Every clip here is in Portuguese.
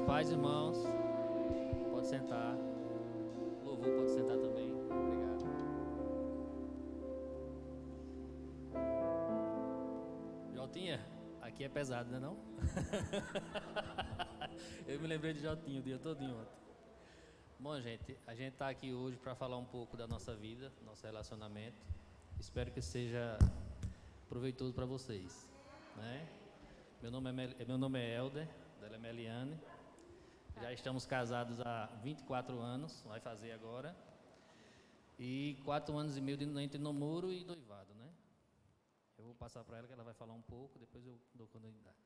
Paz, irmãos, pode sentar. Louvor, pode sentar também. Obrigado. Jotinha, aqui é pesado, né não? Eu me lembrei de Jotinho o dia todinho ontem. Bom, gente, a gente está aqui hoje para falar um pouco da nossa vida, nosso relacionamento. Espero que seja proveitoso para vocês, né? Meu nome é Helder, dela é Meliane. Já estamos casados há 24 anos, vai fazer agora. E 4 anos e meio entre namoro e noivado, né? Eu vou passar para ela que ela vai falar um pouco, depois eu dou continuidade.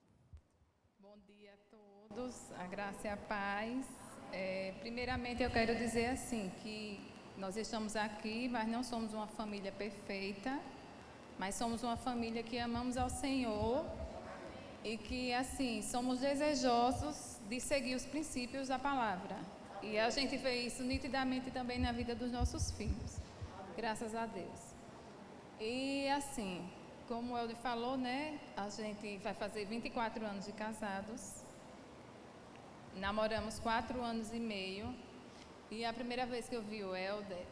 Bom dia a todos, a graça e a paz. Primeiramente eu quero dizer assim, que nós estamos aqui, mas não somos uma família perfeita, mas somos uma família que amamos ao Senhor e que assim, somos desejosos de seguir os princípios da palavra. E a gente vê isso nitidamente também na vida dos nossos filhos, graças a Deus. E assim, como o Helder falou, né, a gente vai fazer 24 anos de casados, namoramos 4 anos e meio, e a primeira vez que eu vi o Helder,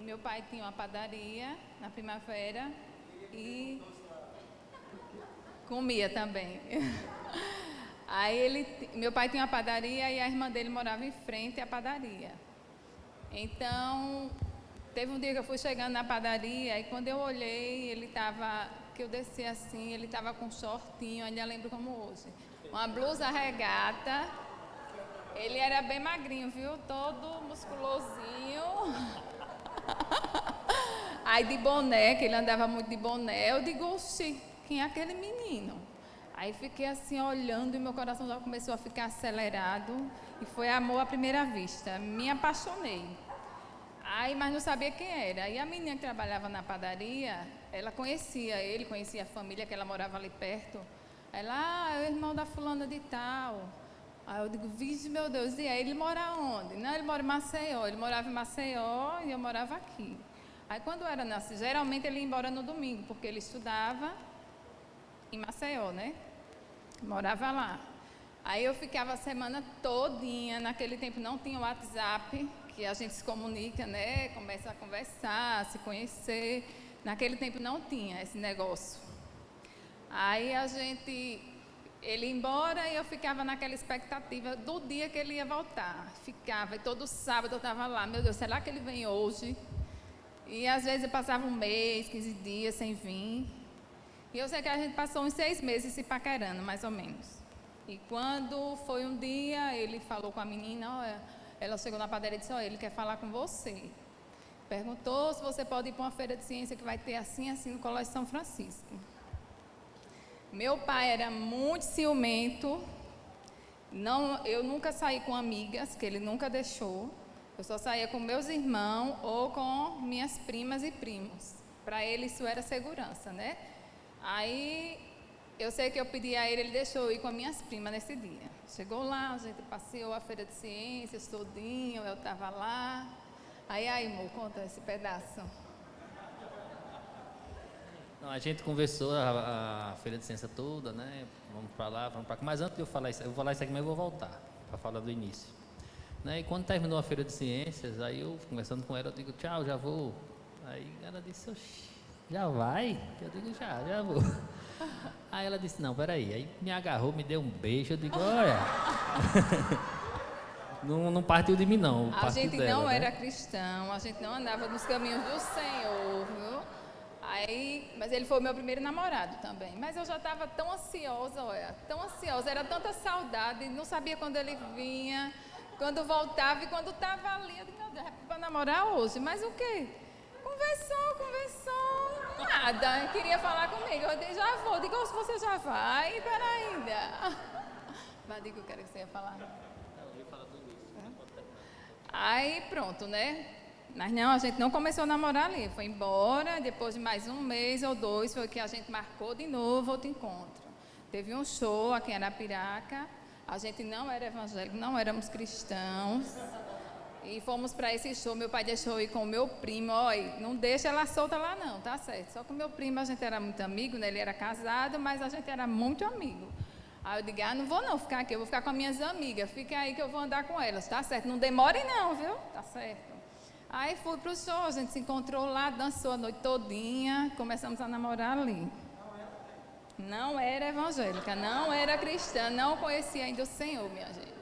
meu pai tinha uma padaria na Primavera e comia também. Aí meu pai tinha uma padaria e a irmã dele morava em frente à padaria. Então, teve um dia que eu fui chegando na padaria e quando eu olhei, que eu desci assim, ele estava com um shortinho, ainda lembro como hoje. Uma blusa regata. Ele era bem magrinho, viu? Todo musculosinho. Aí de boné, que ele andava muito de boné, eu digo, oxi, quem é aquele menino? Aí fiquei assim olhando e meu coração já começou a ficar acelerado. E foi amor à primeira vista. Me apaixonei. Aí, mas não sabia quem era. E a menina que trabalhava na padaria, ela conhecia ele, conhecia a família, que ela morava ali perto. Ela, é o irmão da fulana de tal. Aí eu digo, vixe, meu Deus, e aí ele mora onde? Não, ele mora em Maceió. Ele morava em Maceió e eu morava aqui. Aí quando era nascido, geralmente ele ia embora no domingo, porque ele estudava em Maceió, né? Morava lá. Aí eu ficava a semana todinha, naquele tempo não tinha WhatsApp, que a gente se comunica, né? Começa a conversar, se conhecer. Naquele tempo não tinha esse negócio. Aí ele ia embora e eu ficava naquela expectativa do dia que ele ia voltar. Ficava, e todo sábado eu estava lá, meu Deus, será que ele vem hoje? E às vezes eu passava 1 mês, 15 dias sem vir. E eu sei que a gente passou uns 6 meses se paquerando, mais ou menos. E quando foi um dia, ele falou com a menina, ela chegou na padaria e disse, ele quer falar com você. Perguntou se você pode ir para uma feira de ciência que vai ter assim, assim, no Colégio São Francisco. Meu pai era muito ciumento, eu nunca saí com amigas, que ele nunca deixou. Eu só saía com meus irmãos ou com minhas primas e primos. Para ele isso era segurança, né? Aí eu sei que eu pedi a ele deixou eu ir com as minhas primas nesse dia. Chegou lá, a gente passeou a feira de ciências todinho, eu estava lá. Aí, amor, conta esse pedaço. Não, a gente conversou a feira de ciência toda, né? Vamos para lá, vamos para cá. Mas antes de eu falar isso, eu vou falar isso aqui, mas eu vou voltar para falar do início. Né? E quando terminou a feira de ciências, aí eu conversando com ela, eu digo, tchau, já vou. Aí ela disse, oxi, já vai? Eu digo, já vou. Aí ela disse, não, peraí. Aí me agarrou, me deu um beijo, eu digo, olha. Não partiu de mim, não. A gente dela, não era cristão, a gente não andava nos caminhos do Senhor, viu? Mas ele foi o meu primeiro namorado também. Mas eu já estava tão ansiosa, tão ansiosa, era tanta saudade, não sabia quando ele vinha, quando voltava e quando estava ali. Eu disse, meu Deus, é para namorar hoje, mas o quê? Conversou, nada, queria falar comigo. Eu disse, já vou, digo, se você já vai, pera ainda. Mas diga o que você ia falar. Eu ia falar tudo isso. Aí pronto, né? Mas não, a gente não começou a namorar ali, foi embora, depois de mais 1 mês ou 2, foi que a gente marcou de novo outro encontro. Teve um show aqui em Arapiraca, a gente não era evangélico, não éramos cristãos, e fomos para esse show, meu pai deixou ir com o meu primo, não deixa ela solta lá não, tá certo, só com o meu primo a gente era muito amigo, né? Ele era casado, mas a gente era muito amigo. Aí eu digo, não vou não ficar aqui, eu vou ficar com as minhas amigas. Fica aí que eu vou andar com elas, tá certo? Não demore não, viu? Tá certo. Aí fui pro show, a gente se encontrou lá, dançou a noite todinha, começamos a namorar ali. Não era evangélica, não era cristã, não conhecia ainda o Senhor, minha gente.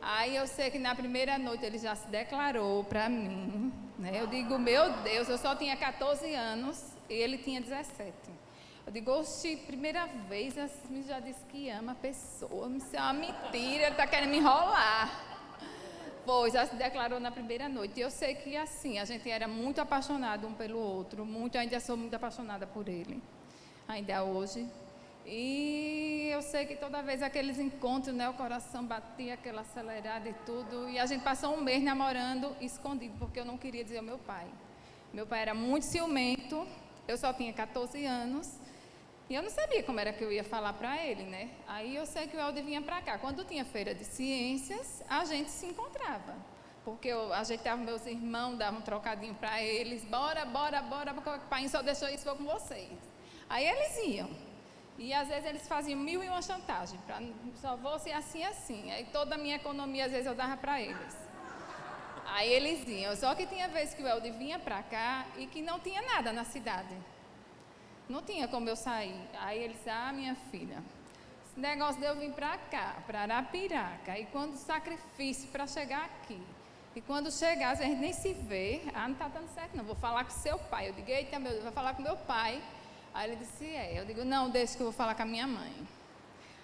Aí eu sei que na primeira noite ele já se declarou para mim, né? Eu digo, meu Deus, eu só tinha 14 anos e ele tinha 17. Eu digo, oxi, primeira vez, assim, já disse que ama a pessoa, isso é uma mentira, ele está querendo me enrolar. Pois, já se declarou na primeira noite. E eu sei que assim, a gente era muito apaixonado um pelo outro, ainda sou muito apaixonada por ele, ainda hoje. E eu sei que toda vez aqueles encontros, né, o coração batia, aquela acelerada e tudo. E a gente passou um mês namorando escondido, porque eu não queria dizer ao meu pai. Meu pai era muito ciumento, eu só tinha 14 anos. E eu não sabia como era que eu ia falar para ele, né? Aí eu sei que o Helder vinha para cá. Quando tinha feira de ciências, a gente se encontrava. Porque eu ajeitava meus irmãos, dava um trocadinho para eles. Bora, porque o pai só deixou isso, vou com vocês. Aí eles iam. E às vezes eles faziam 1001 chantagem. Só vou ser assim, assim. Aí toda a minha economia, às vezes, eu dava para eles. Aí eles iam. Só que tinha vezes que o Helder vinha para cá e que não tinha nada na cidade. Não tinha como eu sair. Aí ele disse, minha filha, esse negócio de eu vir para cá, para Arapiraca, e quando o sacrifício para chegar aqui, e quando chegar, a gente nem se vê, não está dando certo não, vou falar com seu pai. Eu digo, eita meu Deus, vou falar com meu pai. Aí ele disse, eu digo, não, deixa que eu vou falar com a minha mãe.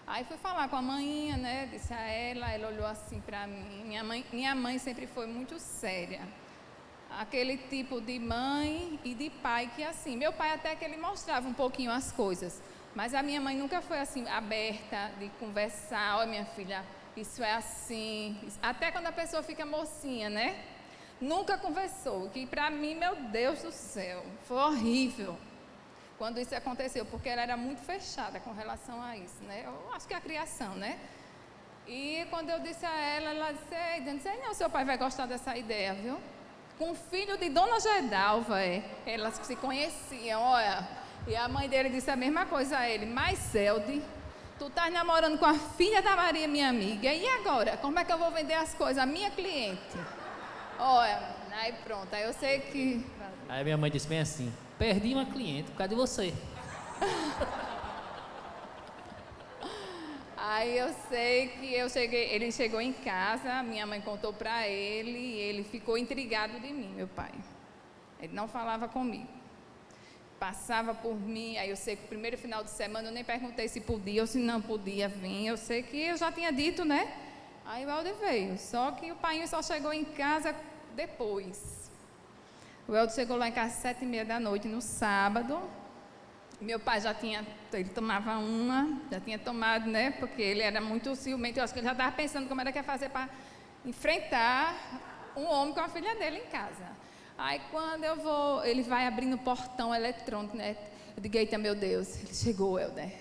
Aí fui falar com a mãinha, né, disse a ela olhou assim para mim. Minha mãe sempre foi muito séria. Aquele tipo de mãe e de pai que assim, meu pai até que ele mostrava um pouquinho as coisas, mas a minha mãe nunca foi assim, aberta de conversar, olha minha filha, isso é assim, até quando a pessoa fica mocinha, né? Nunca conversou, que para mim, meu Deus do céu, foi horrível quando isso aconteceu, porque ela era muito fechada com relação a isso, né? Eu acho que é a criação, né? E quando eu disse a ela disse, não, seu pai vai gostar dessa ideia, viu? Com o filho de Dona Gedalva, elas se conheciam, olha. E a mãe dele disse a mesma coisa a ele, mas Zelde, tu estás namorando com a filha da Maria, minha amiga, e agora? Como é que eu vou vender as coisas? A minha cliente. Olha, aí pronto, aí eu sei que... Aí minha mãe disse bem assim, perdi uma cliente por causa de você. Aí eu sei que ele chegou em casa, minha mãe contou para ele e ele ficou intrigado de mim, meu pai. Ele não falava comigo. Passava por mim, aí eu sei que o primeiro final de semana eu nem perguntei se podia ou se não podia vir. Eu sei que eu já tinha dito, né? Aí o Helder veio, só que o pai só chegou em casa depois. O Helder chegou lá em casa às 7h30 da noite, no sábado. Meu pai ele tomava já tinha tomado, né? Porque ele era muito ciumento. Eu acho que ele já estava pensando como era que ia fazer para enfrentar um homem com a filha dele em casa. Aí quando ele vai abrindo o portão eletrônico, né? Eu digo, eita meu Deus, ele chegou, Helder.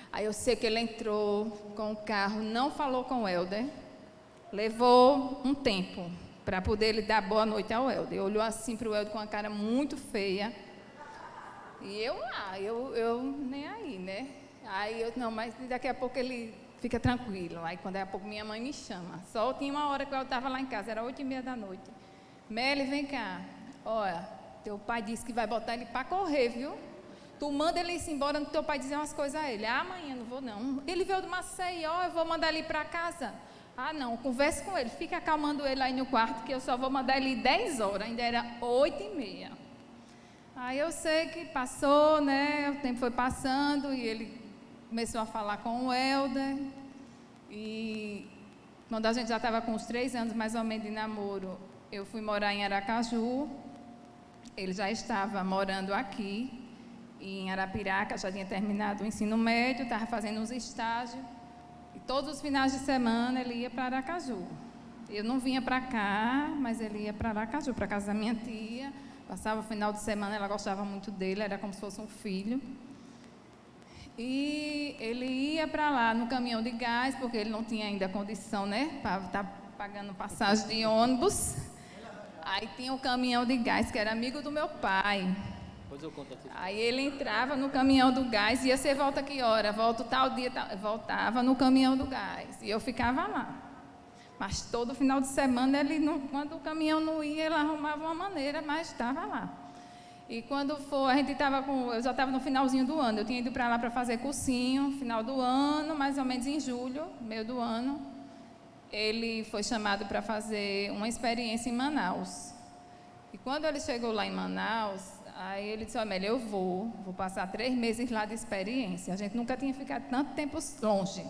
Aí eu sei que ele entrou com o carro, não falou com o Helder. Levou um tempo para poder ele dar boa noite ao Helder. Olhou assim para o Helder com uma cara muito feia. E eu nem aí, né? Aí não, mas daqui a pouco ele fica tranquilo. Aí quando daqui a pouco minha mãe me chama. Só tinha uma hora que eu estava lá em casa, era 8h30 da noite. Meli, vem cá. Olha, teu pai disse que vai botar ele para correr, viu? Tu manda ele ir embora, teu pai dizer umas coisas a ele. Amanhã não vou não. Ele veio de Maceió, eu vou mandar ele ir para casa. Não, converse com ele, fica acalmando ele aí no quarto, que eu só vou mandar ele ir 10 horas, ainda era 8h30. Aí eu sei que passou, né, o tempo foi passando e ele começou a falar com o Helder. E quando a gente já estava com uns 3 anos mais ou menos de namoro, eu fui morar em Aracaju. Ele já estava morando aqui, em Arapiraca, já tinha terminado o ensino médio, estava fazendo uns estágios. E todos os finais de semana ele ia para Aracaju. Eu não vinha para cá, mas ele ia para Aracaju, para a casa da minha tia. Passava o final de semana, ela gostava muito dele, era como se fosse um filho. E ele ia para lá no caminhão de gás, porque ele não tinha ainda condição, né, para estar pagando passagem de ônibus. Aí tinha um caminhão de gás, que era amigo do meu pai. Depois eu conto aqui. Aí ele entrava no caminhão do gás, ia, você volta que hora? Volto tal dia, voltava no caminhão do gás. E eu ficava lá. Mas todo final de semana, quando o caminhão não ia, ele arrumava uma maneira, mas estava lá. E quando for, eu já estava no finalzinho do ano, eu tinha ido para lá para fazer cursinho, final do ano, mais ou menos em julho, meio do ano, ele foi chamado para fazer uma experiência em Manaus. E quando ele chegou lá em Manaus, aí ele disse, Amélia, eu vou passar 3 meses lá de experiência. A gente nunca tinha ficado tanto tempo longe.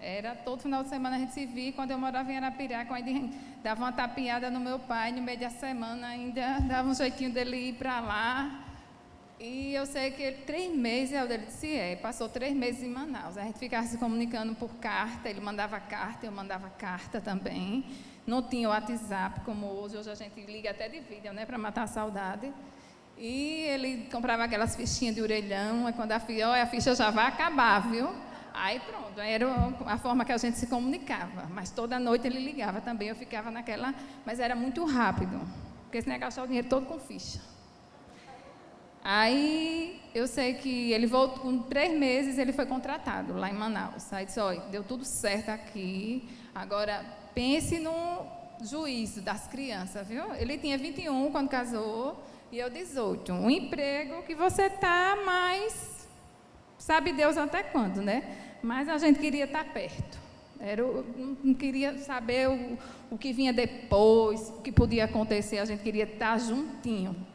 Era todo final de semana a gente se via, quando eu morava em Arapiraca, ainda dava uma tapeada no meu pai, no meio da semana ainda dava um jeitinho dele ir para lá. E eu sei que 3 meses, ele disse, passou 3 meses em Manaus. A gente ficava se comunicando por carta, ele mandava carta, eu mandava carta também. Não tinha o WhatsApp como hoje a gente liga até de vídeo, né, para matar a saudade. E ele comprava aquelas fichinhas de orelhão, aí quando a ficha já vai acabar, viu? Aí pronto, era a forma que a gente se comunicava, mas toda noite ele ligava também, eu ficava naquela, mas era muito rápido, porque senão ia gastar o dinheiro todo com ficha. Aí eu sei que ele voltou, com 3 meses ele foi contratado lá em Manaus. Aí disse, olha, deu tudo certo aqui, agora pense no juízo das crianças, viu? Ele tinha 21 quando casou e eu 18. Um emprego que você está mais... Sabe Deus até quando, né? Mas a gente queria estar perto. Não queria saber o que vinha depois, o que podia acontecer, a gente queria estar juntinho.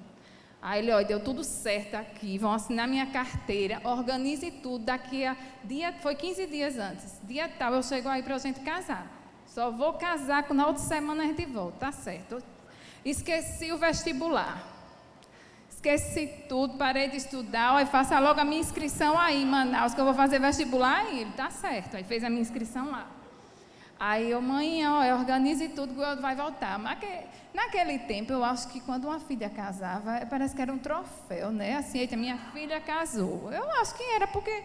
Aí ele, olha, deu tudo certo aqui, vão assinar minha carteira, organize tudo, daqui a dia, foi 15 dias antes, dia tal, eu chego aí para a gente casar. Só vou casar, na outra semana a gente volta, tá certo. Esqueci o vestibular. Esqueci tudo, parei de estudar, aí faça logo a minha inscrição aí em Manaus, que eu vou fazer vestibular aí. Ele, tá certo, aí fez a minha inscrição lá. Aí eu, mãe, organize tudo que vai voltar. Mas naquele tempo, eu acho que quando uma filha casava, parece que era um troféu, né? Assim, eita, minha filha casou. Eu acho que era, porque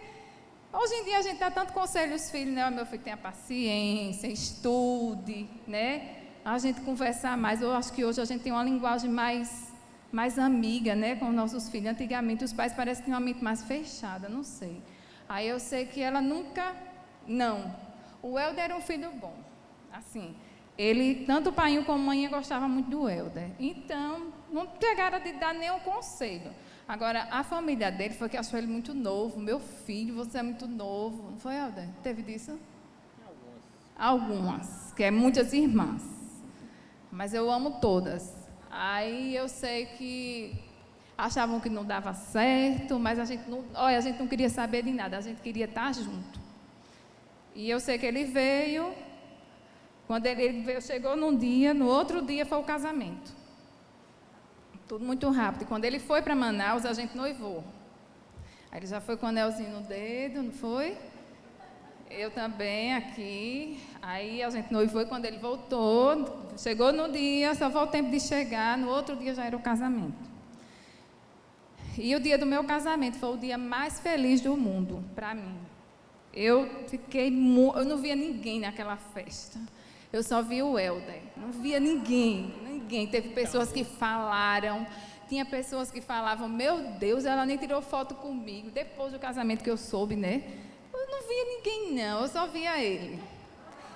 hoje em dia a gente dá tanto conselho aos filhos, né? Meu filho tenha paciência, estude, né? A gente conversar mais. Eu acho que hoje a gente tem uma linguagem mais amiga, né, com nossos filhos. Antigamente, os pais parecem que tinham uma mente mais fechada, não sei. Aí eu sei que ela nunca... Não. O Helder era um filho bom. Assim, ele, tanto o pai como a mãe, gostava muito do Helder. Então, não chegaram a dar nenhum conselho. Agora, a família dele foi que achou ele muito novo. Meu filho, você é muito novo. Não foi, Helder? Teve disso? Algumas, que é muitas irmãs. Mas eu amo todas. Aí eu sei que achavam que não dava certo, mas a gente não queria saber de nada, a gente queria estar junto. E eu sei que ele veio, quando ele veio, chegou num dia, no outro dia foi o casamento. Tudo muito rápido. E quando ele foi para Manaus, a gente noivou. Aí ele já foi com o anelzinho no dedo, não foi? Eu também aqui, aí a gente noivou e quando ele voltou, chegou no dia, só foi o tempo de chegar, no outro dia já era o casamento. E o dia do meu casamento foi o dia mais feliz do mundo, para mim. Eu não via ninguém naquela festa, eu só via o Helder, não via ninguém. Teve pessoas que falaram, tinha pessoas que falavam, meu Deus, ela nem tirou foto comigo, depois do casamento que eu soube, né? Eu não via ninguém, não, eu só via ele.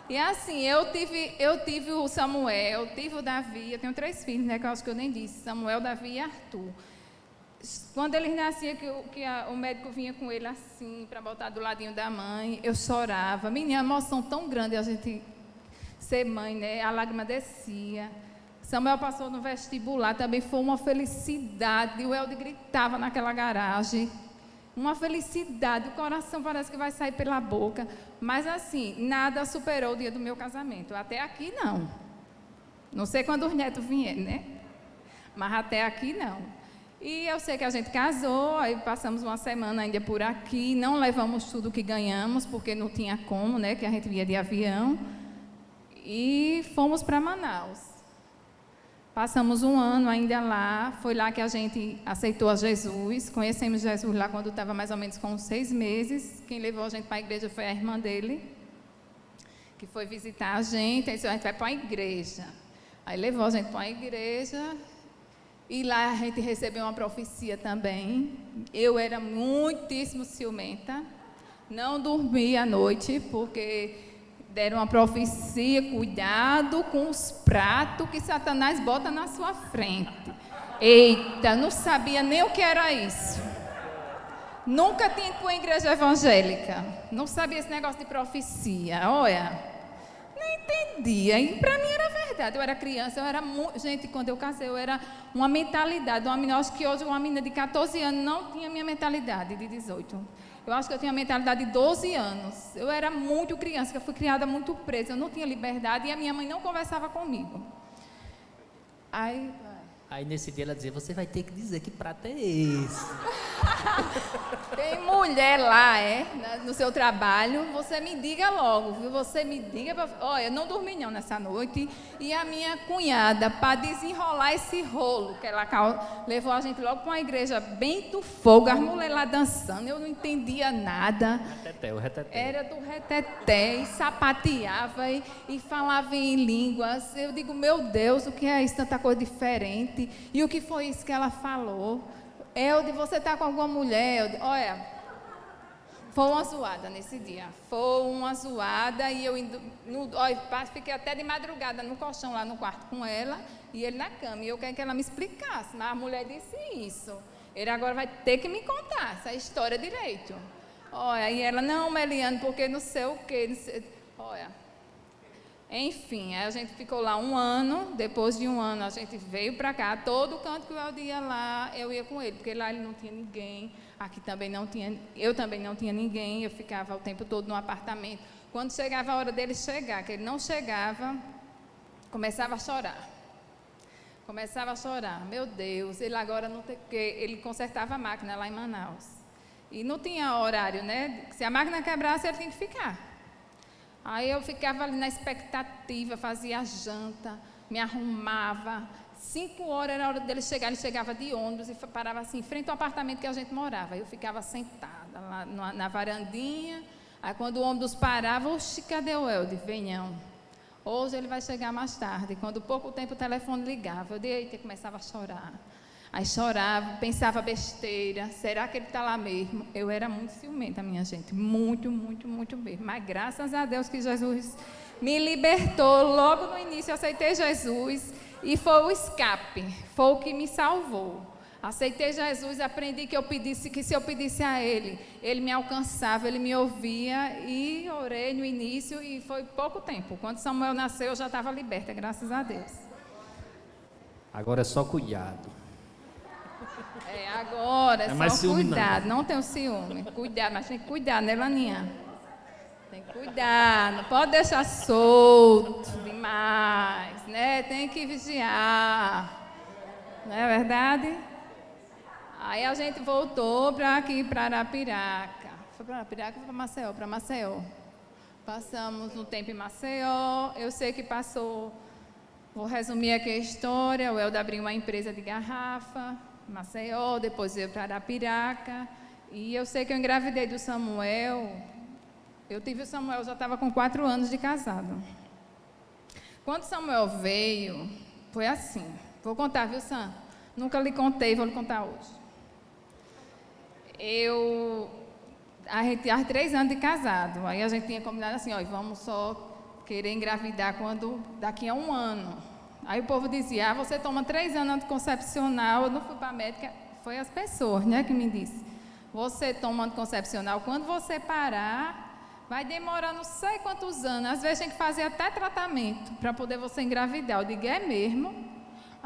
E assim, eu tive o Samuel, tive o Davi, eu tenho 3 filhos, né, que eu acho que eu nem disse, Samuel, Davi e Arthur. Quando eles nasciam, o médico vinha com ele assim, para botar do ladinho da mãe, eu chorava. Menina, emoção tão grande a gente ser mãe, né, a lágrima descia. Samuel passou no vestibular, também foi uma felicidade, o Helder gritava naquela garagem. Uma felicidade, o coração parece que vai sair pela boca. Mas assim, nada superou o dia do meu casamento. Até aqui não. Não sei quando os netos vierem, né? Mas até aqui não. E eu sei que a gente casou, aí passamos uma semana ainda por aqui, não levamos tudo que ganhamos, porque não tinha como, né? Que a gente ia de avião. E fomos para Manaus. Passamos um ano ainda lá, foi lá que a gente aceitou a Jesus, conhecemos Jesus lá quando estava mais ou menos com 6 meses, quem levou a gente para a igreja foi a irmã dele, que foi visitar a gente, aí disse, a gente vai para a igreja, aí levou a gente para a igreja, E lá a gente recebeu uma profecia também. Eu era muitíssimo ciumenta. Não dormia à noite, porque deram uma profecia, cuidado com os pratos que Satanás bota na sua frente. Eita, não sabia nem o que era isso. Nunca tinha ido para uma igreja evangélica. Não sabia esse negócio de profecia. Olha, não entendia. E para mim era verdade. Eu era criança, eu era muito... Gente, quando eu casei, eu era uma mentalidade. Uma menina, acho que hoje uma menina de 14 anos não tinha minha mentalidade de 18. Eu acho que eu tinha a mentalidade de 12 anos. Eu era muito criança, eu fui criada muito presa. Eu não tinha liberdade e a minha mãe não conversava comigo. Aí nesse dia ela dizia, você vai ter que dizer que prato é esse. Tem mulher lá, no seu trabalho, você me diga logo, viu? Você me diga. Olha, eu não dormi não nessa noite. E a minha cunhada, para desenrolar esse rolo, que ela levou a gente logo para uma igreja bem do fogo, as mulheres lá dançando, eu não entendia nada. O reteté. Era do reteté, e sapateava e falava em línguas. Eu digo, meu Deus, o que é isso? Tanta coisa diferente. E o que foi isso que ela falou? Elde, você está com alguma mulher? Elde, olha, foi uma zoada nesse dia. Foi uma zoada e eu fiquei até de madrugada no colchão lá no quarto com ela e ele na cama. E eu queria que ela me explicasse, mas a mulher disse isso. Ele agora vai ter que me contar essa história direito. Olha, e ela, não, Meliane, porque não sei o quê. Não sei. Olha... Enfim, aí a gente ficou lá um ano. Depois de um ano a gente veio para cá. Todo canto que o Elde ia lá, eu ia com ele, porque lá ele não tinha ninguém, aqui também não tinha, eu também não tinha ninguém, eu ficava o tempo todo no apartamento. Quando chegava a hora dele chegar, que ele não chegava, começava a chorar. Começava a chorar, meu Deus, ele agora não tem, porque ele consertava a máquina lá em Manaus. E não tinha horário, né? Se a máquina quebrasse, ele tinha que ficar. Aí eu ficava ali na expectativa, fazia a janta, me arrumava. 5 horas era a hora dele chegar, ele chegava de ônibus e parava assim, em frente ao apartamento que a gente morava. Eu ficava sentada lá na varandinha. Aí quando o ônibus parava, oxi, cadê o Elde? Venham. Hoje ele vai chegar mais tarde. Quando pouco tempo o telefone ligava, eu deitei e começava a chorar. Aí chorava, pensava besteira, será que ele está lá mesmo? Eu era muito ciumenta, minha gente, muito, muito, muito mesmo. Mas graças a Deus que Jesus me libertou. Logo no início eu aceitei Jesus e foi o escape, foi o que me salvou. Aceitei Jesus, aprendi que se eu pedisse a Ele, Ele me alcançava, Ele me ouvia e orei no início e foi pouco tempo. Quando Samuel nasceu eu já estava liberta, graças a Deus. Agora é só cuidado. Agora é só cuidado, não tenho ciúme. Cuidado, mas tem que cuidar, né, Laninha? Tem que cuidar, não pode deixar solto demais, né? Tem que vigiar. Não é verdade? Aí a gente voltou para aqui, para Arapiraca. Foi para Arapiraca ou para Maceió? Para Maceió. Passamos um tempo em Maceió. Eu sei que passou, vou resumir aqui a história. O Elde abriu uma empresa de garrafa. Maceió, depois veio para Arapiraca, e eu sei que eu engravidei do Samuel. Eu tive o Samuel, já estava com 4 anos de casado. Quando Samuel veio, foi assim, vou contar, viu, Sam? Nunca lhe contei, vou lhe contar hoje. A gente tinha 3 anos de casado, aí a gente tinha combinado assim, vamos só querer engravidar daqui a 1 ano. Aí o povo dizia, você toma 3 anos anticoncepcional. Eu não fui para a médica, foi as pessoas, né, que me disse. Você toma anticoncepcional, quando você parar, vai demorar não sei quantos anos. Às vezes tem que fazer até tratamento para poder você engravidar. Eu digo, é mesmo?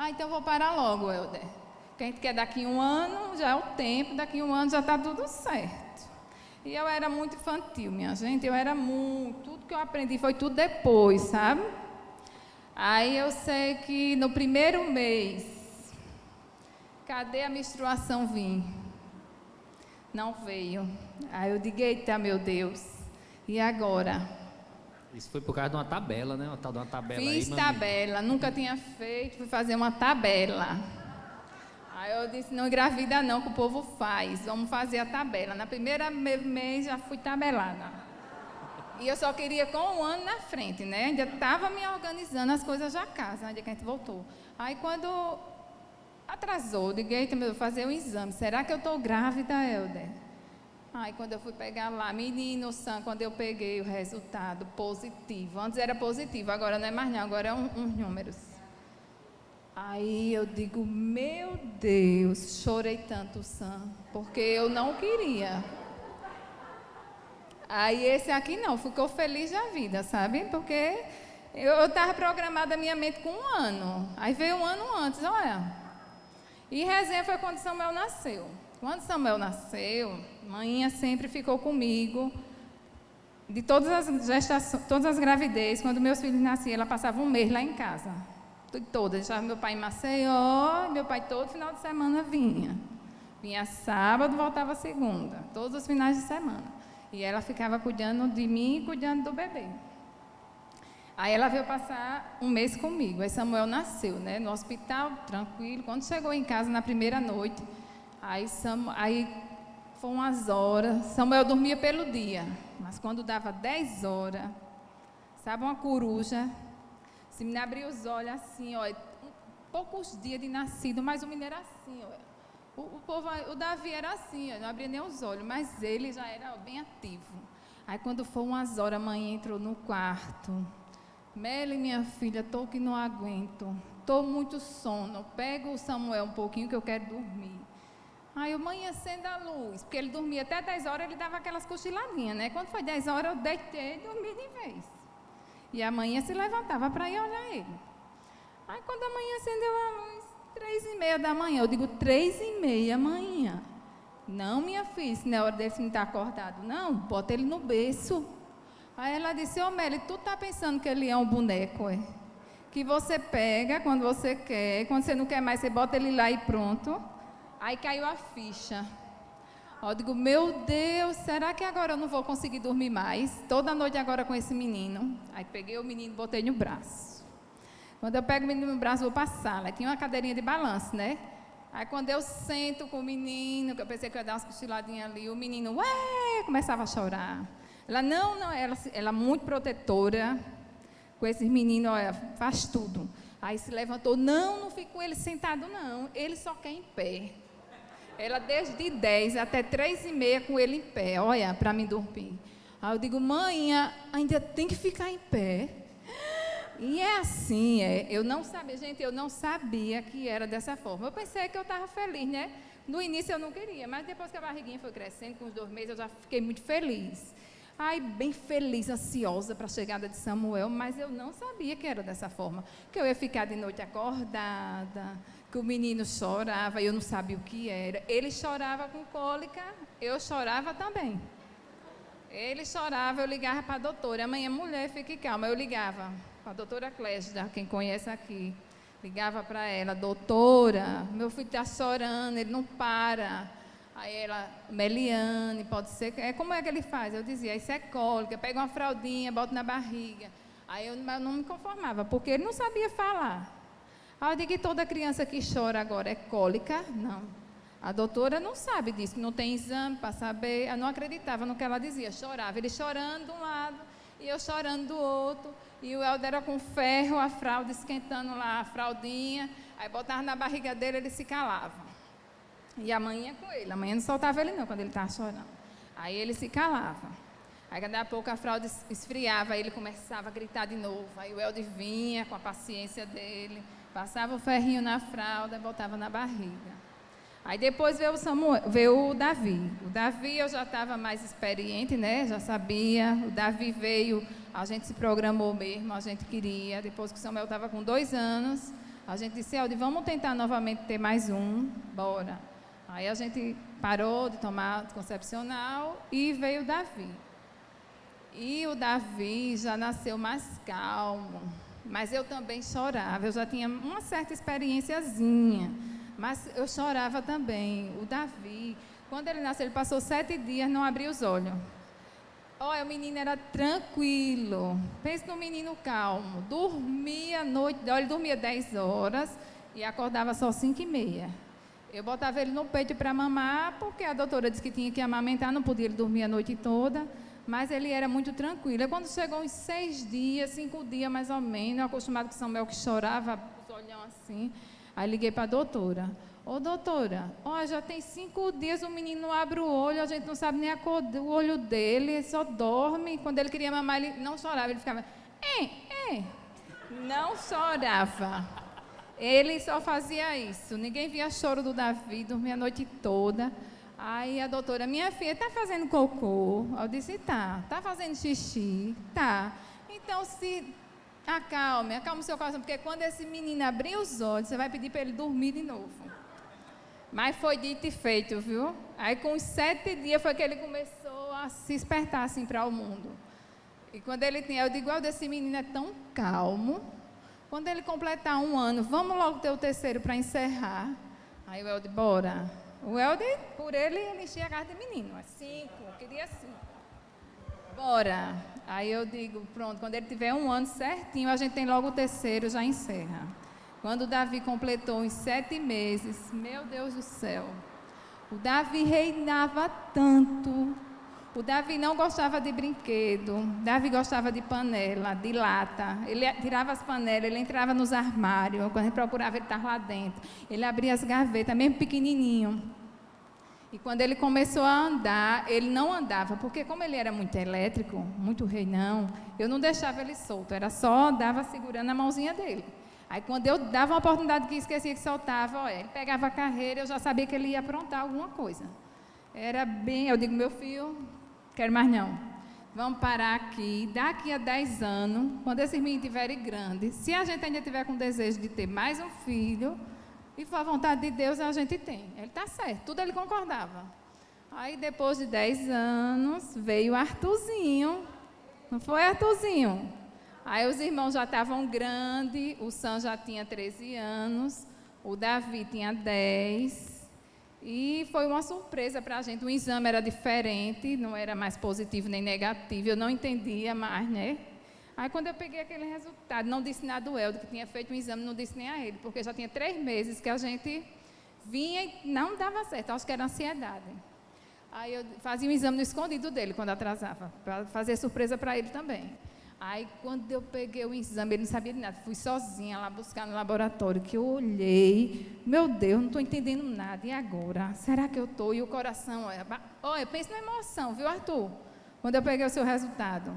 Então eu vou parar logo, Helder. Porque a gente quer daqui 1 ano, já é o tempo, daqui 1 ano já está tudo certo. E eu era muito infantil, minha gente, tudo que eu aprendi foi tudo depois, sabe? Aí eu sei que no primeiro mês, cadê a menstruação vir? Não veio. Aí eu digo, eita, meu Deus, e agora? Isso foi por causa de uma tabela, né? Uma tal de uma tabela. Fiz tabela, nunca tinha feito, fui fazer uma tabela. Aí eu disse, não engravida não, que o povo faz, vamos fazer a tabela. Na primeira mês já fui tabelada. E eu só queria com 1 ano na frente, né? Ainda estava me organizando as coisas da casa, onde a gente voltou. Aí quando atrasou. Digo, eita, meu, vou fazer um exame. Será que eu estou grávida, Helder? Aí, quando eu fui pegar lá, menino, Sam, quando eu peguei o resultado positivo. Antes era positivo, agora não é mais não, agora é uns números. Aí eu digo, meu Deus, chorei tanto, Sam, porque eu não queria. Aí esse aqui não, ficou feliz da vida, sabe? Porque eu estava programada a minha mente com 1 ano. Aí veio 1 ano antes, olha. E resenha foi quando Samuel nasceu. Quando Samuel nasceu, mãinha sempre ficou comigo. De todas as gestações, todas as gravidez, quando meus filhos nasciam, ela passava 1 mês lá em casa. Todas, deixava meu pai em Maceió, meu pai todo final de semana vinha. Vinha sábado, voltava segunda, todos os finais de semana. E ela ficava cuidando de mim e cuidando do bebê. Aí ela veio passar 1 mês comigo. Aí Samuel nasceu, né, no hospital, tranquilo. Quando chegou em casa na primeira noite, aí foi umas horas. Samuel dormia pelo dia, mas quando dava 10 horas, sabe uma coruja? Se me abrir os olhos assim, ó, poucos dias de nascido, mas o menino era assim, ó. O Davi era assim, ó, não abria nem os olhos, mas ele já era bem ativo. Aí quando foi umas horas, a mãe entrou no quarto. Meli, minha filha, estou que não aguento, estou muito sono, pega o Samuel um pouquinho que eu quero dormir. Aí eu, mãe, acenda a luz, porque ele dormia até 10 horas, ele dava aquelas cochiladinhas, né? Quando foi 10 horas, eu deitei e dormi de vez. E a manhã se levantava para ir olhar ele. Aí quando a manhã acendeu a luz, 3h30 da manhã, eu digo, 3h30 manhã. Não, minha filha, se não é hora desse não estar acordado, não, bota ele no berço. Aí ela disse, ô Meli, tu tá pensando que ele é um boneco, é? Que você pega quando você quer, quando você não quer mais, você bota ele lá e pronto. Aí caiu a ficha. Eu digo, meu Deus, será que agora eu não vou conseguir dormir mais? Toda noite agora com esse menino. Aí peguei o menino e botei no braço. Quando eu pego o menino no braço, vou para a sala. Aí tinha uma cadeirinha de balanço, né? Aí quando eu sento com o menino, que eu pensei que eu ia dar umas cochiladinhas ali, o menino, ué, começava a chorar. Ela, não, ela muito protetora com esses meninos, olha, faz tudo. Aí se levantou, não fico com ele sentado, não. Ele só quer em pé. Ela desde 10 até 3h30 com ele em pé, olha, para me dormir. Aí eu digo, mãe, ainda tem que ficar em pé. E é assim, eu não sabia, gente, eu não sabia que era dessa forma. Eu pensei que eu estava feliz, né? No início eu não queria, mas depois que a barriguinha foi crescendo, com os 2 meses, eu já fiquei muito feliz. Aí, bem feliz, ansiosa para a chegada de Samuel, mas eu não sabia que era dessa forma. Que eu ia ficar de noite acordada, que o menino chorava, eu não sabia o que era. Ele chorava com cólica, eu chorava também. Ele chorava, eu ligava para a doutora. Amanhã, mulher, fique calma. Eu ligava para a doutora Clésida, quem conhece aqui. Ligava para ela, doutora, meu filho está chorando, ele não para. Aí ela, Meliane, pode ser, como é que ele faz? Eu dizia, isso é cólica, pega uma fraldinha, bota na barriga. Aí eu não me conformava, porque ele não sabia falar. Aí eu digo que toda criança que chora agora é cólica? Não. A doutora não sabe disso, não tem exame para saber. Eu não acreditava no que ela dizia, chorava. Ele chorando de um lado e eu chorando do outro. E o Helder era com ferro, a fralda, esquentando lá a fraldinha. Aí botava na barriga dele, ele se calava. E a mãe ia com ele. A mãe não soltava ele não, quando ele estava chorando. Aí ele se calava. Aí, daqui a pouco, a fralda esfriava, aí ele começava a gritar de novo. Aí o Helder vinha com a paciência dele, passava o ferrinho na fralda e botava na barriga. Aí depois veio o Davi. O Davi eu já estava mais experiente, né? Já sabia. O Davi veio, a gente se programou mesmo, a gente queria. Depois que o Samuel estava com 2 anos, a gente disse, Helder, vamos tentar novamente ter mais um, bora. Aí a gente parou de tomar anticoncepcional e veio o Davi. E o Davi já nasceu mais calmo, mas eu também chorava. Eu já tinha uma certa experiênciazinha, mas eu chorava também. O Davi, quando ele nasceu, ele passou 7 dias, não abriu os olhos. Olha, o menino era tranquilo. Pense no menino calmo. Dormia à noite, ele dormia 10 horas e acordava só 5h30. Eu botava ele no peito para mamar, porque a doutora disse que tinha que amamentar, não podia ele dormir a noite toda, mas ele era muito tranquilo. E quando chegou uns 6 dias, 5 dias mais ou menos, acostumado com Samuel que chorava, os olhão assim, Aí liguei para a doutora. Ô, doutora, ó, já tem 5 dias o menino não abre o olho, a gente não sabe nem a cor do olho dele, ele só dorme. Quando ele queria mamar, ele não chorava, ele ficava... Não chorava. Ele só fazia isso. Ninguém via choro do Davi, dormia a noite toda. Aí a doutora, minha filha, está fazendo cocô? Eu disse, tá. Está fazendo xixi? Tá. Então, acalme o seu coração, porque quando esse menino abrir os olhos, você vai pedir para ele dormir de novo. Mas foi dito e feito, viu? Aí com os 7 dias foi que ele começou a se despertar assim para o mundo. E quando ele tinha, eu digo, desse menino é tão calmo. Quando ele completar 1 ano, vamos logo ter o 3º para encerrar. Aí o Helder, bora. O Helder, por ele enchia a casa de menino. 5, queria 5. Bora. Aí eu digo, pronto, quando ele tiver 1 ano certinho, a gente tem logo o 3º, já encerra. Quando o Davi completou os 7 meses, meu Deus do céu, o Davi reinava tanto. O Davi não gostava de brinquedo, o Davi gostava de panela, de lata. Ele tirava as panelas, ele entrava nos armários, quando a gente procurava, ele estava lá dentro. Ele abria as gavetas, mesmo pequenininho. E quando ele começou a andar, ele não andava, porque como ele era muito elétrico, muito reinão, eu não deixava ele solto, era só dava segurando a mãozinha dele. Aí quando eu dava uma oportunidade que esquecia que soltava, olha, ele pegava a carreira, eu já sabia que ele ia aprontar alguma coisa. Era bem, eu digo, meu filho, quero mais não. Vamos parar aqui, daqui a 10 anos, quando esses meninos estiverem grandes, se a gente ainda tiver com desejo de ter mais um filho, e for a vontade de Deus, a gente tem. Ele está certo, tudo ele concordava. Aí depois de 10 anos, veio Arthurzinho. Não foi, Arthurzinho? Aí os irmãos já estavam grandes, o Sam já tinha 13 anos, o Davi tinha 10, e foi uma surpresa para a gente. O exame era diferente, não era mais positivo nem negativo, eu não entendia mais, né? Aí quando eu peguei aquele resultado, não disse nada do Helder, que tinha feito um exame, não disse nem a ele, porque já tinha 3 meses que a gente vinha e não dava certo, acho que era ansiedade. Aí eu fazia um exame no escondido dele, quando atrasava, para fazer surpresa para ele também. Aí, quando eu peguei o exame, ele não sabia de nada. Fui sozinha lá buscar no laboratório, que eu olhei. Meu Deus, não estou entendendo nada. E agora? Será que eu estou? E o coração... Olha, pensa na emoção, viu, Arthur? Quando eu peguei o seu resultado.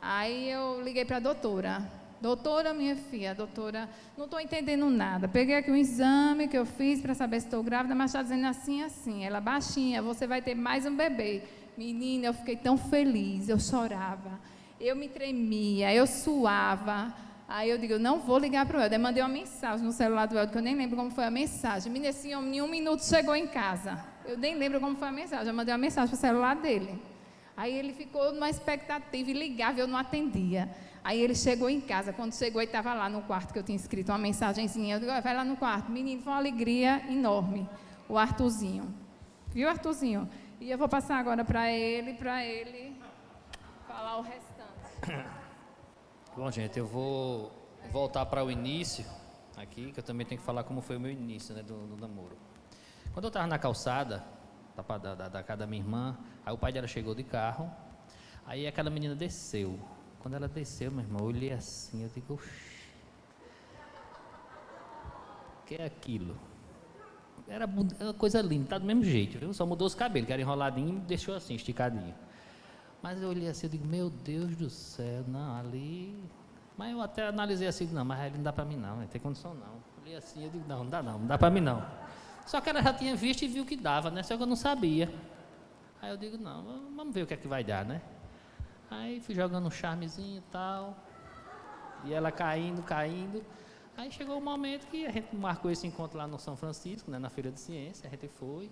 Aí, eu liguei para a doutora. Doutora, minha filha, doutora, não estou entendendo nada. Peguei aqui um exame que eu fiz para saber se estou grávida, mas está dizendo assim, assim. Ela, baixinha, você vai ter mais um bebê. Menina, eu fiquei tão feliz, eu chorava. Eu me tremia, eu suava. Aí eu digo, eu não vou ligar para o Helder. Eu mandei uma mensagem no celular do Helder, que eu nem lembro como foi a mensagem. Menina, esse homem, em 1 minuto chegou em casa. Eu nem lembro como foi a mensagem. Eu mandei uma mensagem para o celular dele. Aí ele ficou numa expectativa e ligava, eu não atendia. Aí ele chegou em casa. Quando chegou, ele estava lá no quarto, que eu tinha escrito uma mensagenzinha. Eu digo, vai lá no quarto. Menino, foi uma alegria enorme. O Arthurzinho. Viu, Arthurzinho? E eu vou passar agora para ele falar o restante. Bom, gente, eu vou voltar para o início aqui, que eu também tenho que falar como foi o meu início, né, do namoro. Quando eu estava na calçada da casa da minha irmã, aí o pai dela chegou de carro, aí aquela menina desceu. Quando ela desceu, meu irmão, eu olhei assim, eu digo, oxi, o que é aquilo? Era uma coisa linda, tá do mesmo jeito, viu? Só mudou os cabelos, que era enroladinho e deixou assim, esticadinho. Mas eu olhei assim, eu digo, meu Deus do céu, não, ali... Mas eu até analisei assim, não, mas ali não dá para mim não tem condição não. Eu olhei assim, eu digo, não dá para mim não. Só que ela já tinha visto e viu que dava, né? Só que eu não sabia. Aí eu digo, não, vamos ver o que é que vai dar, né? Aí fui jogando um charmezinho e tal, e ela caindo. Aí chegou o momento que a gente marcou esse encontro lá no São Francisco, né, na Feira de Ciência, a gente foi.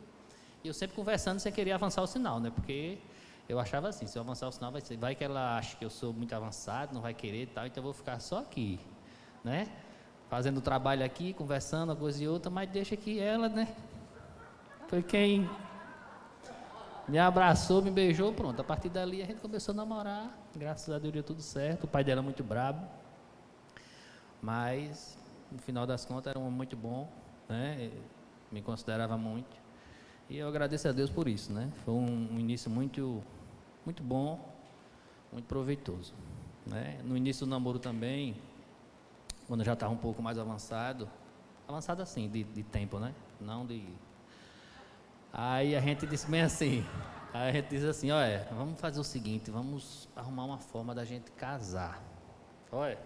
E eu sempre conversando sem querer avançar o sinal, né? Porque... eu achava assim, se eu avançar o sinal, vai que ela acha que eu sou muito avançado, não vai querer e tal, então eu vou ficar só aqui, né? Fazendo o trabalho aqui, conversando uma coisa e outra, mas deixa que ela, né? Foi quem me abraçou, me beijou, pronto. A partir dali a gente começou a namorar, graças a Deus deu tudo certo, o pai dela muito brabo, mas no final das contas era um homem muito bom, né? Me considerava muito, e eu agradeço a Deus por isso, né? Foi um início muito bom, muito proveitoso, né? No início do namoro também, quando eu já estava um pouco mais avançado, avançado assim, de tempo, né? Não de... Aí a gente disse bem assim, aí a gente disse assim, olha, vamos fazer o seguinte, vamos arrumar uma forma da gente casar. Olha,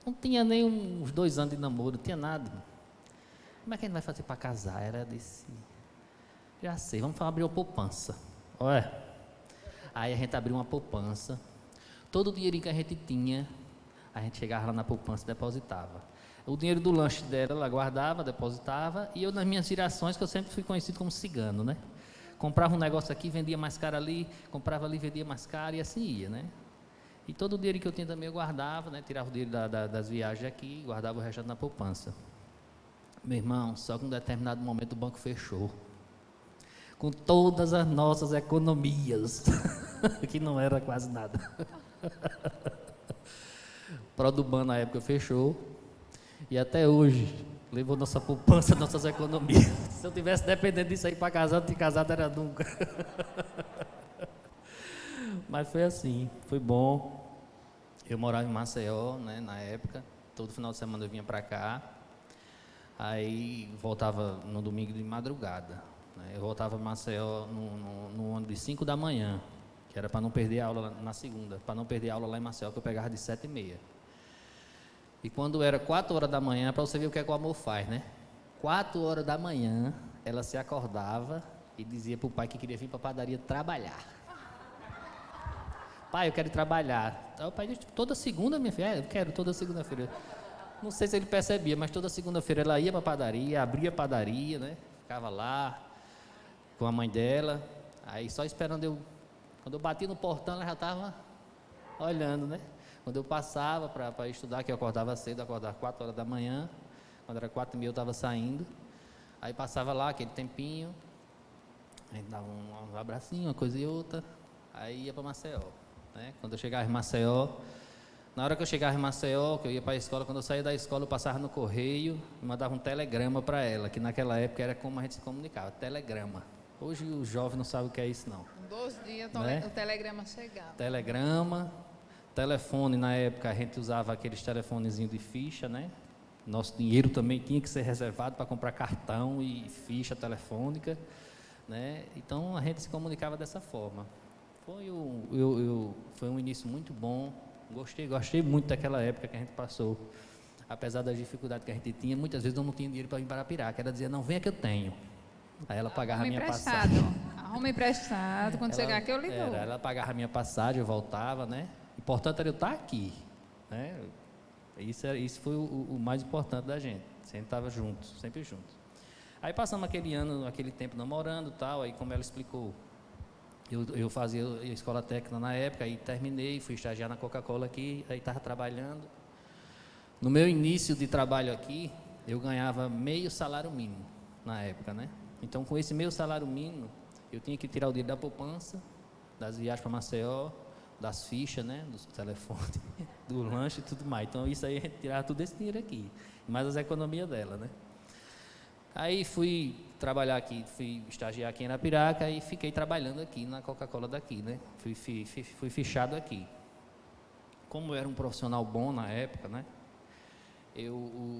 não tinha nem uns 2 anos de namoro, não tinha nada. Como é que a gente vai fazer para casar? Era desse... Já sei, vamos abrir uma poupança. Olha, aí a gente abriu uma poupança. Todo o dinheirinho que a gente tinha, a gente chegava lá na poupança e depositava. O dinheiro do lanche dela, ela guardava, depositava, e eu nas minhas girações, que eu sempre fui conhecido como cigano, né? Comprava um negócio aqui, vendia mais caro ali, comprava ali, vendia mais caro, e assim ia, né? E todo o dinheiro que eu tinha também eu guardava, né? Tirava o dinheiro das viagens aqui, guardava o resto na poupança. Meu irmão, só que em um determinado momento o banco fechou. Com todas as nossas economias, que não era quase nada. Produban na época fechou, e até hoje levou nossa poupança, nossas economias. Se eu tivesse dependendo disso aí para casar, não tinha casado era nunca. Mas foi assim, foi bom. Eu morava em Maceió, né, na época, todo final de semana eu vinha para cá, aí voltava no domingo de madrugada, né, eu voltava para Maceió no ônibus de 5 da manhã, que era para não perder a aula na segunda, para não perder a aula lá em Maceió, que eu pegava de 7h30. E quando era 4 horas da manhã, para você ver o que é que o amor faz, né? 4 horas da manhã, ela se acordava e dizia para o pai que queria vir para a padaria trabalhar. Pai, eu quero trabalhar. Aí o pai disse, toda segunda, minha filha? Eu quero, toda segunda-feira. Não sei se ele percebia, mas toda segunda-feira ela ia para a padaria, abria a padaria, né? Ficava lá com a mãe dela, aí só esperando eu... Quando eu bati no portão, ela já estava olhando, né? Quando eu passava para estudar, que eu acordava cedo, acordava 4 horas da manhã, quando era 4h30 eu estava saindo, aí passava lá aquele tempinho, a gente dava um abracinho, uma coisa e outra, aí ia para Maceió, né? Quando eu chegava em Maceió, na hora que eu chegava em Maceió, que eu ia para a escola, quando eu saía da escola eu passava no correio e mandava um telegrama para ela, que naquela época era como a gente se comunicava, telegrama. Hoje o jovem não sabe o que é isso não. 2 dias né? O telegrama chegava. Telegrama, telefone, na época a gente usava aqueles telefonezinhos de ficha, né? Nosso dinheiro também tinha que ser reservado para comprar cartão e ficha telefônica, né? Então a gente se comunicava dessa forma. Foi um início muito bom, gostei muito daquela época que a gente passou. Apesar das dificuldades que a gente tinha, muitas vezes eu não tinha dinheiro para vir para Arapiraca, ela dizia, não, venha que eu tenho. Aí ela pagava a minha passagem. Arruma emprestado, quando chegar aqui eu ligo. Ela pagava a minha passagem, eu voltava, né? O importante era eu estar aqui, né? Isso foi o mais importante da gente. Sempre estava juntos, sempre juntos. Aí passamos aquele tempo namorando e tal, aí como ela explicou, eu fazia a escola técnica na época, aí terminei, fui estagiar na Coca-Cola aqui, aí estava trabalhando. No meu início de trabalho aqui, eu ganhava meio salário mínimo na época, né? Então, com esse meio salário mínimo, eu tinha que tirar o dinheiro da poupança, das viagens para Maceió, das fichas, né, dos telefones, do lanche e tudo mais. Então, isso aí a gente tirava tudo esse dinheiro aqui, mais as economias dela, né? Aí fui trabalhar aqui, fui estagiar aqui em Arapiraca e fiquei trabalhando aqui na Coca-Cola daqui, né? Fui fichado aqui. Como eu era um profissional bom na época, né?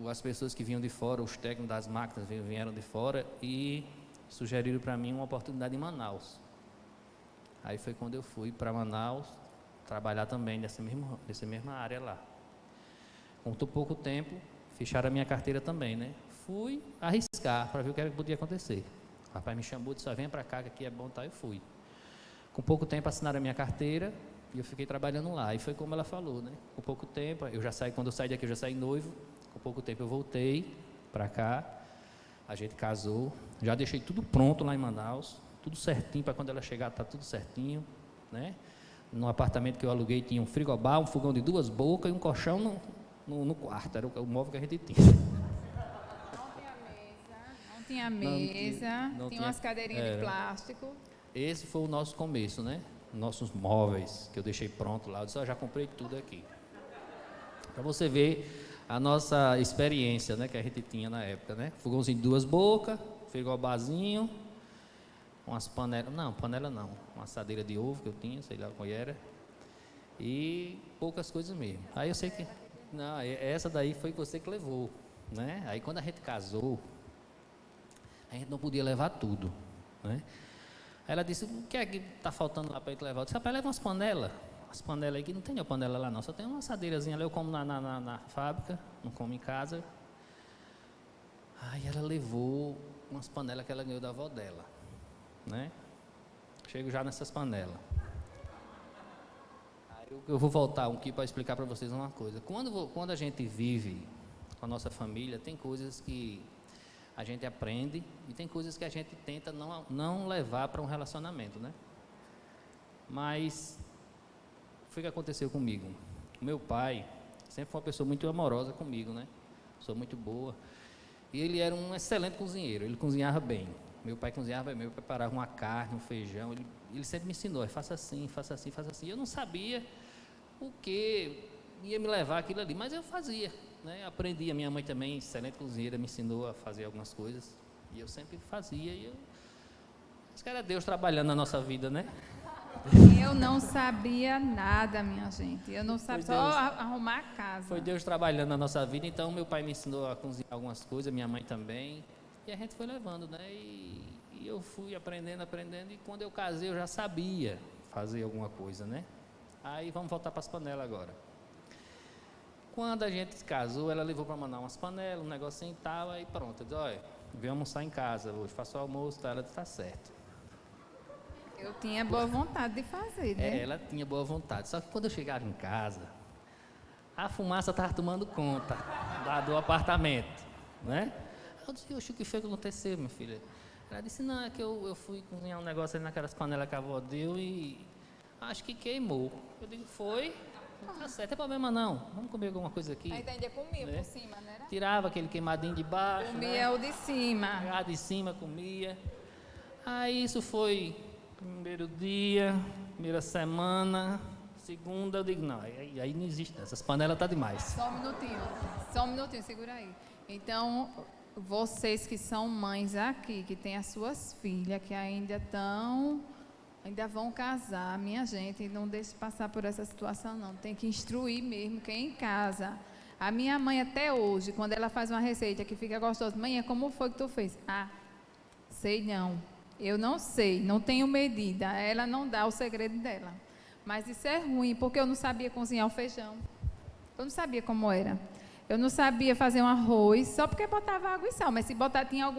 As pessoas que vinham de fora, os técnicos das máquinas vieram de fora e sugeriram para mim uma oportunidade em Manaus. Aí foi quando eu fui para Manaus trabalhar também nessa mesma área lá. Com pouco tempo, fecharam a minha carteira também, né? Fui arriscar para ver o que podia acontecer. O rapaz me chamou, disse, venha para cá que aqui é bom, tá? Eu fui. Com pouco tempo assinaram a minha carteira e eu fiquei trabalhando lá. E foi como ela falou, né? Com pouco tempo, quando eu saí daqui eu já saí noivo. Com pouco tempo eu voltei para cá. A gente casou. Já deixei tudo pronto lá em Manaus. Tudo certinho, para quando ela chegar tá tudo certinho, né? No apartamento que eu aluguei tinha um frigobar, um fogão de 2 bocas e um colchão no quarto. Era o móvel que a gente tinha. Não tinha mesa, tinha umas cadeirinhas de plástico. Esse foi o nosso começo, né? Nossos móveis, que eu deixei pronto lá. Eu disse, já comprei tudo aqui. Para você ver a nossa experiência, né, que a gente tinha na época, né? Fogãozinho de 2 bocas, frigobarzinho, umas panelas, panela não, uma assadeira de ovo que eu tinha, sei lá qual era, e poucas coisas mesmo. Aí eu sei que, essa daí foi você que levou, né? Aí quando a gente casou, a gente não podia levar tudo, né? Aí ela disse, o que é que está faltando lá para a gente levar? Eu disse, rapaz, leva umas panelas. As panelas aí, que não tem a panela lá não, só tem uma assadeirazinha ali, eu como na fábrica, não como em casa. Aí ela levou umas panelas que ela ganhou da avó dela, né? Chego já nessas panelas. Aí eu vou voltar aqui para explicar para vocês uma coisa. Quando a gente vive com a nossa família, tem coisas que a gente aprende e tem coisas que a gente tenta não levar para um relacionamento, né? Mas foi o que aconteceu comigo. Meu pai sempre foi uma pessoa muito amorosa comigo, né? Pessoa muito boa. E ele era um excelente cozinheiro, ele cozinhava bem. Meu pai cozinhava bem, meu pai preparava uma carne, um feijão, ele sempre me ensinou, faça assim, faça assim, faça assim. Eu não sabia o que ia me levar aquilo ali, mas eu fazia, né? Aprendi, a minha mãe também, excelente cozinheira, me ensinou a fazer algumas coisas, e eu sempre fazia, acho que era Deus trabalhando na nossa vida, né? Eu não sabia nada, minha gente. Eu não sabia só arrumar a casa. Foi Deus trabalhando na nossa vida, então meu pai me ensinou a cozinhar algumas coisas, minha mãe também. E a gente foi levando, né? E eu fui aprendendo, e quando eu casei eu já sabia fazer alguma coisa, né? Aí vamos voltar para as panelas agora. Quando a gente se casou, ela levou para mandar umas panelas, um negocinho e tal, aí pronto. Eu disse, olha, vem almoçar em casa hoje, faço o almoço, tá? Ela disse, tá certo. Eu tinha boa vontade de fazer, né? Ela tinha boa vontade, só que quando eu chegava em casa, a fumaça estava tomando conta do apartamento, né? Eu disse, oxe, o que foi que aconteceu, minha filha? Ela disse, não, é que eu fui cozinhar um negócio ali naquelas panelas que a avó deu e acho que queimou. Eu digo, foi? Não tá certo, não tem problema não, vamos comer alguma coisa aqui. Aí ainda comia, né? Por cima, né? Tirava aquele queimadinho de baixo, comia, né? O de cima. Pegava de cima, comia. Aí isso foi primeiro dia, primeira semana, segunda, eu digo, não, aí não existe, essas panelas tá demais. Só um minutinho, segura aí. Então, vocês que são mães aqui, que têm as suas filhas, que ainda vão casar, minha gente, não deixe passar por essa situação não, tem que instruir mesmo quem é em casa. A minha mãe até hoje, quando ela faz uma receita que fica gostosa, mãe, como foi que tu fez? Ah, sei não, eu não sei, não tenho medida, ela não dá o segredo dela. Mas isso é ruim, porque eu não sabia cozinhar o feijão, eu não sabia como era. Eu não sabia fazer um arroz, só porque botava água e sal, mas se botar tinha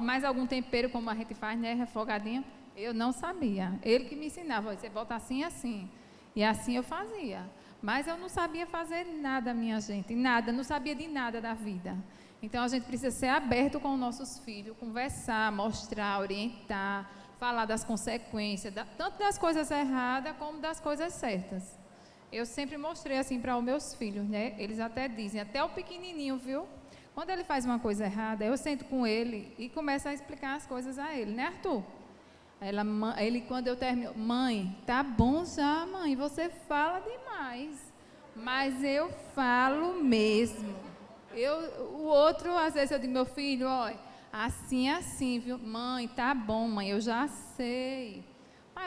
mais algum tempero, como a gente faz, né, refogadinho, eu não sabia. Ele que me ensinava, você bota assim e assim. E assim eu fazia. Mas eu não sabia fazer nada, minha gente, nada, não sabia de nada da vida. Então a gente precisa ser aberto com os nossos filhos, conversar, mostrar, orientar, falar das consequências, tanto das coisas erradas como das coisas certas. Eu sempre mostrei assim para os meus filhos, né? Eles até dizem, até o pequenininho, viu? Quando ele faz uma coisa errada, eu sento com ele e começo a explicar as coisas a ele, né, Arthur? Ele, quando eu termino, mãe, tá bom já, mãe, você fala demais, mas eu falo mesmo. O outro, às vezes eu digo, meu filho, olha, assim, viu? Mãe, tá bom, mãe, eu já sei.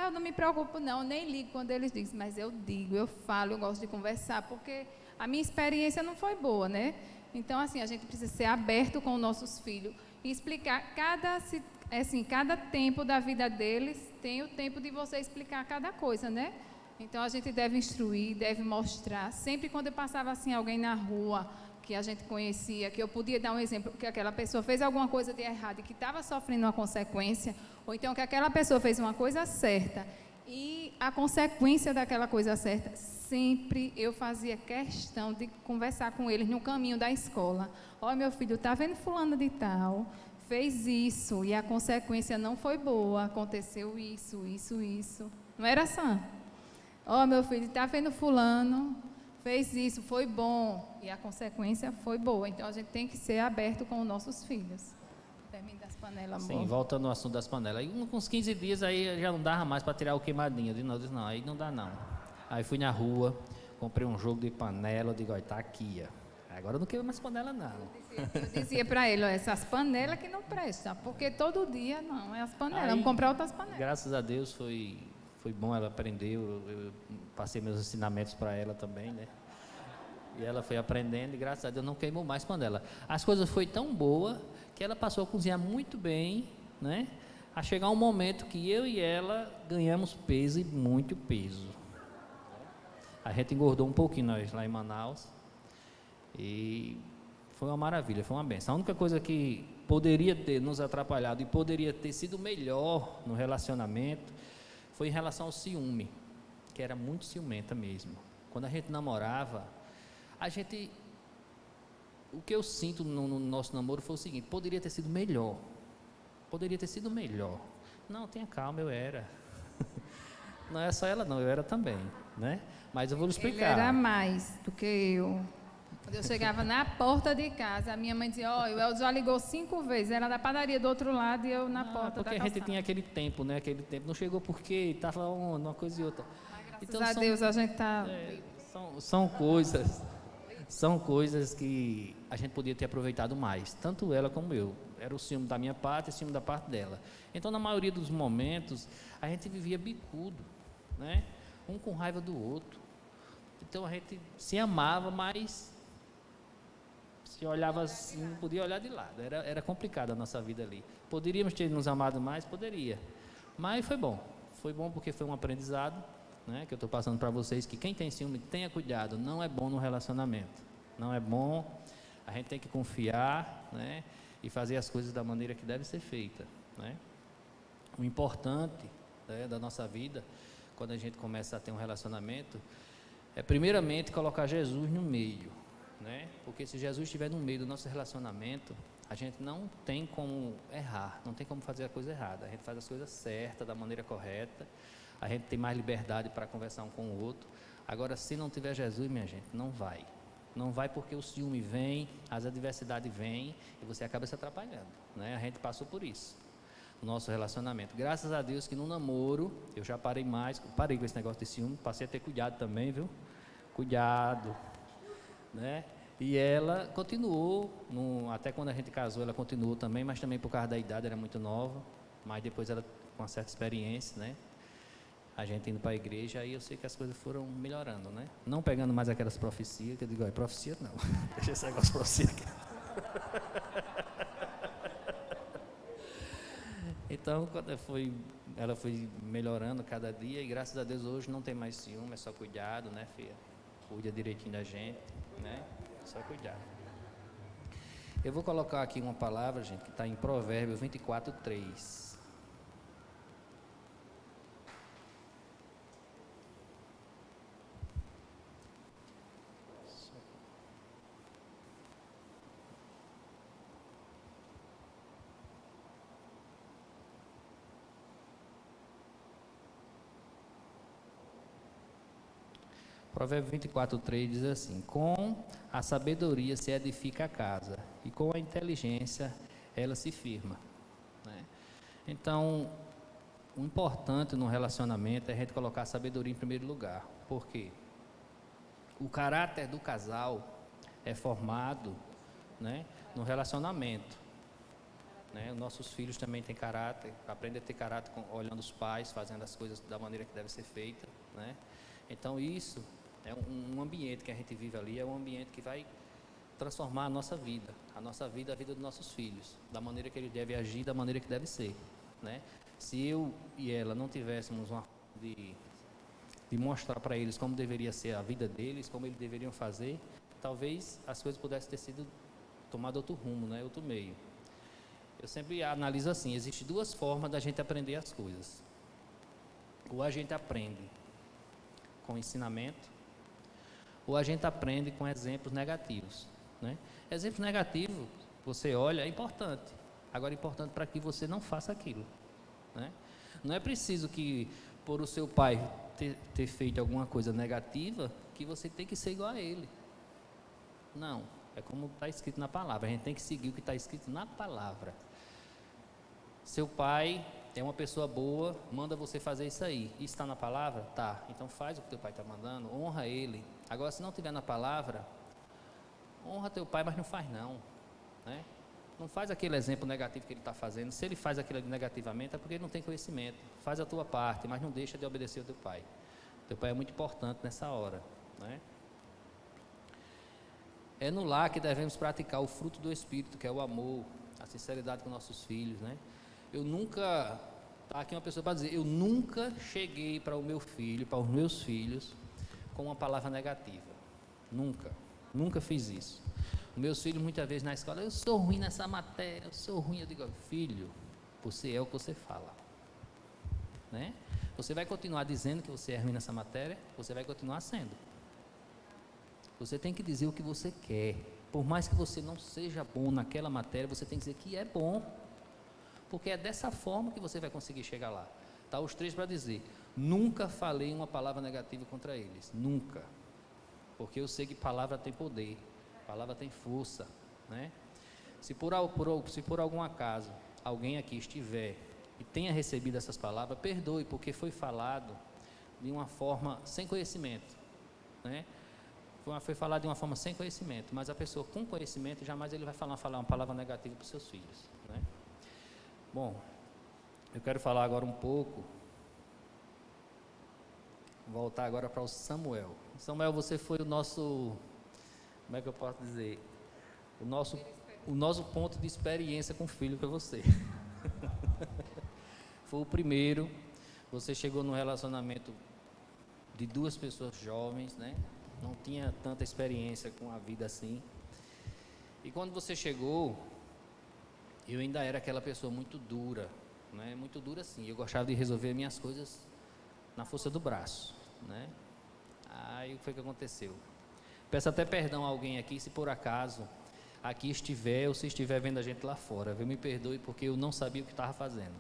Eu não me preocupo não, nem ligo quando eles dizem, mas eu digo, eu falo, eu gosto de conversar, porque a minha experiência não foi boa, né? Então, assim, a gente precisa ser aberto com os nossos filhos e explicar cada tempo da vida deles, tem o tempo de você explicar cada coisa, né? Então, a gente deve instruir, deve mostrar. Sempre quando eu passava assim, alguém na rua, que a gente conhecia, que eu podia dar um exemplo, que aquela pessoa fez alguma coisa de errado e que estava sofrendo uma consequência, ou então que aquela pessoa fez uma coisa certa e a consequência daquela coisa certa, sempre eu fazia questão de conversar com eles no caminho da escola. Olha, meu filho, está vendo fulano de tal, fez isso e a consequência não foi boa, aconteceu isso. Não era assim? Olha, meu filho, está vendo fulano, fez isso, foi bom e a consequência foi boa. Então, a gente tem que ser aberto com os nossos filhos. Termina das panelas, amor. Sim, voltando ao assunto das panelas. Aí, com uns 15 dias, aí já não dava mais para tirar o queimadinho. Eu disse, não, aí não dá não. Aí fui na rua, comprei um jogo de panela, eu digo, olha, tá aqui, ó. Agora eu não queimo mais panela, não. Eu dizia para ele, ó, essas panelas que não prestam, porque todo dia, não, é as panelas, vamos comprar outras panelas. Graças a Deus foi bom, ela aprendeu, eu passei meus ensinamentos para ela também, né? E ela foi aprendendo e graças a Deus não queimou mais panela. As coisas foi tão boa que ela passou a cozinhar muito bem, né? A chegar um momento que eu e ela ganhamos peso e muito peso. A gente engordou um pouquinho nós lá em Manaus e foi uma maravilha, foi uma benção. A única coisa que poderia ter nos atrapalhado e poderia ter sido melhor no relacionamento foi em relação ao ciúme, que era muito ciumenta mesmo. Quando a gente namorava, o que eu sinto no nosso namoro foi o seguinte: poderia ter sido melhor. Poderia ter sido melhor. Não, tenha calma, eu era. Não é só ela não, eu era também, né? Mas eu vou lhe explicar. Ele era mais do que eu. Quando eu chegava na porta de casa, a minha mãe dizia: ó, o El já ligou 5 vezes, era da padaria do outro lado e eu na porta da calçada. Porque a gente tinha aquele tempo, né? Aquele tempo, não chegou porque estava uma coisa e outra. Mas, graças a Deus a gente está... São coisas que a gente podia ter aproveitado mais, tanto ela como eu. Era o ciúme da minha parte e o ciúme da parte dela. Então, na maioria dos momentos, a gente vivia bicudo, né? Um com raiva do outro. Então, a gente se amava, mas se olhava assim, não podia olhar de lado. Era complicada a nossa vida ali. Poderíamos ter nos amado mais? Poderia. Mas foi bom. Foi bom porque foi um aprendizado, né, que eu estou passando para vocês, que quem tem ciúme, tenha cuidado, não é bom no relacionamento, não é bom, a gente tem que confiar, né, e fazer as coisas da maneira que deve ser feita, né. O importante, né, da nossa vida, quando a gente começa a ter um relacionamento, é primeiramente colocar Jesus no meio, né, porque se Jesus estiver no meio do nosso relacionamento, a gente não tem como errar, não tem como fazer a coisa errada, a gente faz as coisas certas, da maneira correta, a gente tem mais liberdade para conversar um com o outro. Agora, se não tiver Jesus, minha gente, não vai. Não vai porque o ciúme vem, as adversidades vêm e você acaba se atrapalhando, né? A gente passou por isso, no nosso relacionamento. Graças a Deus que no namoro, eu já parei com esse negócio de ciúme, passei a ter cuidado também, viu? Cuidado, né? E ela continuou, até quando a gente casou, ela continuou também, mas também por causa da idade, era muito nova, mas depois ela, com uma certa experiência, né? A gente indo para a igreja, aí eu sei que as coisas foram melhorando, né? Não pegando mais aquelas profecias, que eu digo, é profecia não, deixa esse negócio de profecia aqui. Então, quando ela foi melhorando cada dia, e graças a Deus hoje não tem mais ciúme, é só cuidado, né, filha? Cuida direitinho da gente, né? Só cuidado. Eu vou colocar aqui uma palavra, gente, que está em Provérbios 24:3. Provérbio 24:3 diz assim: com a sabedoria se edifica a casa, e com a inteligência ela se firma, né? Então, o importante no relacionamento é a gente colocar a sabedoria em primeiro lugar. Por quê? O caráter do casal é formado, né, no relacionamento, né? Os nossos filhos também têm caráter, aprendem a ter caráter olhando os pais, fazendo as coisas da maneira que deve ser feita, né? Então, isso é um ambiente que a gente vive ali, é um ambiente que vai transformar a nossa vida, a vida dos nossos filhos, da maneira que eles devem agir, da maneira que deve ser, né? Se eu e ela não tivéssemos de mostrar para eles como deveria ser a vida deles, como eles deveriam fazer, talvez as coisas pudessem ter sido tomado outro rumo, né? Outro meio. Eu sempre analiso assim, existem 2 formas da gente aprender as coisas. Ou a gente aprende com ensinamento, ou a gente aprende com exemplos negativos, né? Exemplo negativo, você olha, é importante. Agora é importante para que você não faça aquilo, né? Não é preciso que, por o seu pai ter feito alguma coisa negativa, que você tem que ser igual a ele. Não, é como está escrito na palavra, a gente tem que seguir o que está escrito na palavra. Seu pai é uma pessoa boa, manda você fazer isso aí. Isso está na palavra? Tá. Então faz o que teu pai está mandando, honra ele. Agora, se não tiver na palavra, honra teu pai, mas não faz não, né? Não faz aquele exemplo negativo que ele está fazendo. Se ele faz aquilo negativamente, é porque ele não tem conhecimento. Faz a tua parte, mas não deixa de obedecer o teu pai. Teu pai é muito importante nessa hora, né? É no lar que devemos praticar o fruto do Espírito, que é o amor, a sinceridade com nossos filhos, né? Eu nunca, tá aqui uma pessoa para dizer, eu nunca cheguei para o meu filho, para os meus filhos, com uma palavra negativa. Nunca fiz isso. Meus filhos muitas vezes na escola, eu sou ruim nessa matéria, eu sou ruim. Eu digo, filho, você é o que você fala, né? Você vai continuar dizendo que você é ruim nessa matéria, você vai continuar sendo. Você tem que dizer o que você quer. Por mais que você não seja bom naquela matéria, você tem que dizer que é bom, porque é dessa forma que você vai conseguir chegar lá. Tá os 3 para dizer, nunca falei uma palavra negativa contra eles, nunca, porque eu sei que palavra tem poder, palavra tem força, né? Se por algum acaso alguém aqui estiver e tenha recebido essas palavras, perdoe, porque foi falado de uma forma sem conhecimento, né? Foi falado de uma forma sem conhecimento, mas a pessoa com conhecimento, jamais ele vai falar uma palavra negativa para os seus filhos, né? Bom, eu quero falar agora um pouco, voltar agora para o Samuel. Samuel, você foi o nosso, como é que eu posso dizer, o nosso ponto de experiência com o filho, que é você. Foi o primeiro, você chegou num relacionamento de 2 pessoas jovens, né? Não tinha tanta experiência com a vida assim. E quando você chegou, eu ainda era aquela pessoa muito dura, né? Muito dura assim. Eu gostava de resolver minhas coisas na força do braço, né? Aí o que foi que aconteceu? Peço até perdão a alguém aqui, se por acaso aqui estiver ou se estiver vendo a gente lá fora, viu? Me perdoe porque eu não sabia o que estava fazendo.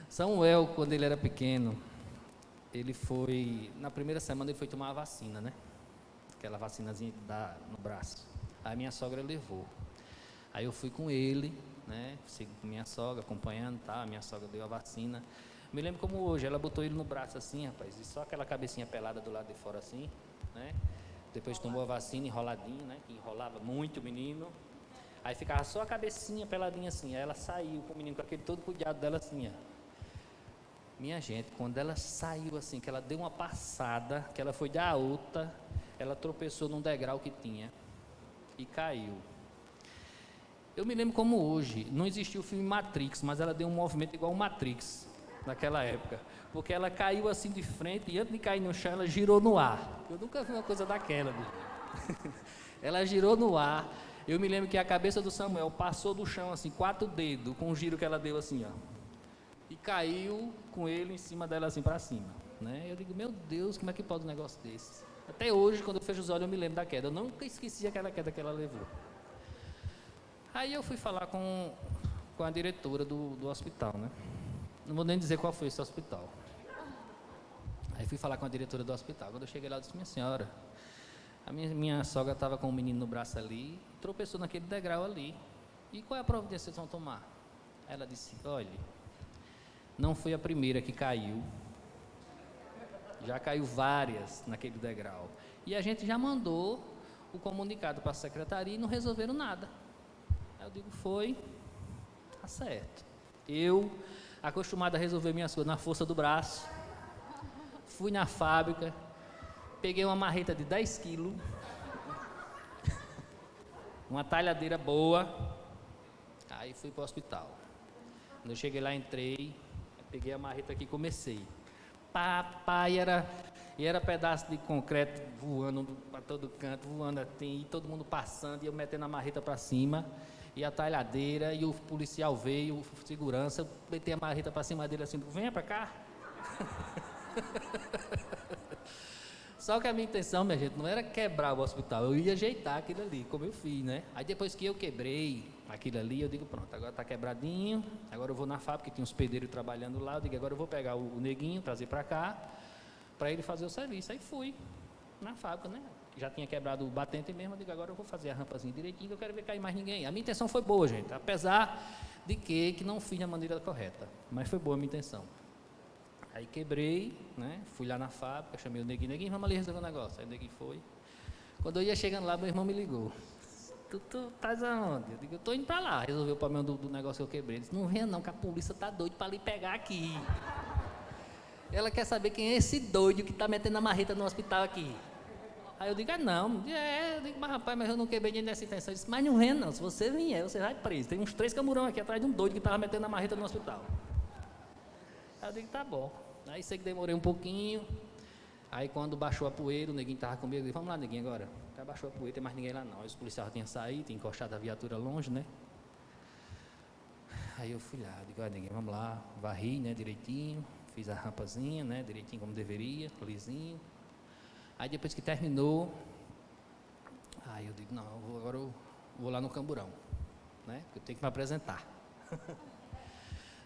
Samuel, quando ele era pequeno, ele foi, na primeira semana ele foi tomar a vacina, né? Aquela vacinazinha que dá no braço. Aí minha sogra levou. Aí eu fui com ele, né? Sigo com minha sogra, acompanhando, tá? A minha sogra deu a vacina. Me lembro como hoje, ela botou ele no braço assim, rapaz, e só aquela cabecinha pelada do lado de fora assim, né? Depois tomou a vacina enroladinho, né? Que enrolava muito o menino. Aí ficava só a cabecinha peladinha assim. Aí ela saiu com o menino com aquele todo cuidado dela assim, ó. Minha gente, quando ela saiu assim, que ela deu uma passada, que ela foi dar a outra, ela tropeçou num degrau que tinha e caiu. Eu me lembro como hoje, não existia o filme Matrix, mas ela deu um movimento igual o Matrix naquela época, porque ela caiu assim de frente e antes de cair no chão, ela girou no ar. Eu nunca vi uma coisa daquela. Ela girou no ar. Eu me lembro que a cabeça do Samuel passou do chão assim, 4 dedos, com o giro que ela deu assim, ó. E caiu com ele em cima dela assim para cima, né? Eu digo, meu Deus, como é que pode um negócio desse? Até hoje, quando eu fecho os olhos, eu me lembro da queda. Eu nunca esqueci aquela queda que ela levou. Aí eu fui falar com a diretora do hospital, né? Não vou nem dizer qual foi esse hospital. Aí fui falar com a diretora do hospital. Quando eu cheguei lá, eu disse, minha senhora, a minha sogra estava com o menino no braço ali, tropeçou naquele degrau ali. E qual é a providência que vocês vão tomar? Ela disse, olha, não foi a primeira que caiu, já caiu várias naquele degrau. E a gente já mandou o comunicado para a secretaria e não resolveram nada. Aí eu digo, foi, tá certo. Eu, acostumado a resolver minhas coisas na força do braço, fui na fábrica, peguei uma marreta de 10 quilos, uma talhadeira boa, aí fui para o hospital. Quando eu cheguei lá, entrei, peguei a marreta aqui e comecei. Papai, era pedaço de concreto voando para todo canto, voando assim, e todo mundo passando, e eu metendo a marreta para cima, e a talhadeira, e o policial veio, o segurança, eu botei a marreta para cima dele assim, venha para cá. Só que a minha intenção, minha gente, não era quebrar o hospital, eu ia ajeitar aquilo ali, como eu fiz, né? Aí depois que eu quebrei aquilo ali, eu digo, pronto, agora está quebradinho, agora eu vou na fábrica, que tinha uns pedreiros trabalhando lá, eu digo, agora eu vou pegar o neguinho, trazer para cá, para ele fazer o serviço. Aí fui na fábrica, né? Já tinha quebrado o batente mesmo, eu digo, agora eu vou fazer a rampazinha direitinho, que eu quero ver cair mais ninguém. A minha intenção foi boa, gente, apesar de que não fiz da maneira correta, mas foi boa a minha intenção. Aí quebrei, né? Fui lá na fábrica, chamei o neguinho, vamos ali resolver o negócio. Aí o neguinho foi. Quando eu ia chegando lá, meu irmão me ligou. Tu estás aonde? Eu digo, eu estou indo para lá, resolver o problema do negócio que eu quebrei. Ele disse, não venha não, que a polícia está doida para lhe pegar aqui. Ela quer saber quem é esse doido que está metendo a marreta no hospital aqui. Aí eu digo, não, eu digo, mas rapaz, mas eu não quebrei nem nessa intenção. Ele disse, mas não venha não, se você vier, você vai preso. Tem uns 3 camburão aqui atrás de um doido que estava metendo a marreta no hospital. Aí eu digo, tá bom. Aí sei que demorei um pouquinho. Aí quando baixou a poeira, o neguinho estava comigo, eu disse, vamos lá, neguinho, agora. Aí baixou a poeira, tem mais ninguém lá não. Aí os policiais tinham saído, tinham encostado a viatura longe, né? Aí eu fui lá, digo, olha, neguinho, vamos lá. Varri, né, direitinho. Fiz a rampazinha, né, direitinho como deveria, lisinho. Aí depois que terminou, aí eu digo, não, agora eu vou lá no camburão, né? Eu tenho que me apresentar.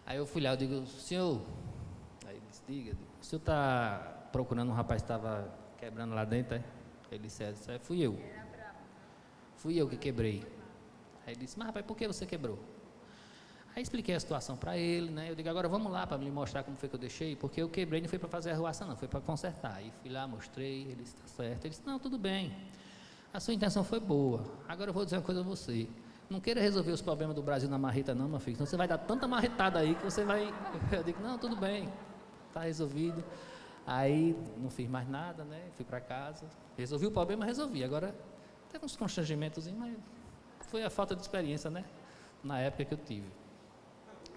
Aí eu fui lá, eu digo, senhor, aí ele disse, diga, o senhor está procurando um rapaz que estava quebrando lá dentro, é? Ele disse, fui eu. Fui eu que quebrei. Aí ele disse, mas rapaz, por que você quebrou? Aí expliquei a situação para ele, né? Eu digo, agora vamos lá para me mostrar como foi que eu deixei, porque eu quebrei, não foi para fazer arruação não, foi para consertar. Aí fui lá, mostrei, ele disse, está certo. Ele disse, não, tudo bem, a sua intenção foi boa, agora eu vou dizer uma coisa a você. Não queira resolver os problemas do Brasil na marreta não, meu filho, senão você vai dar tanta marretada aí que você vai... Eu digo, não, tudo bem, está resolvido. Aí não fiz mais nada, né? Fui para casa, resolvi o problema, resolvi. Agora, teve uns constrangimentos, mas foi a falta de experiência, né? Na época que eu tive.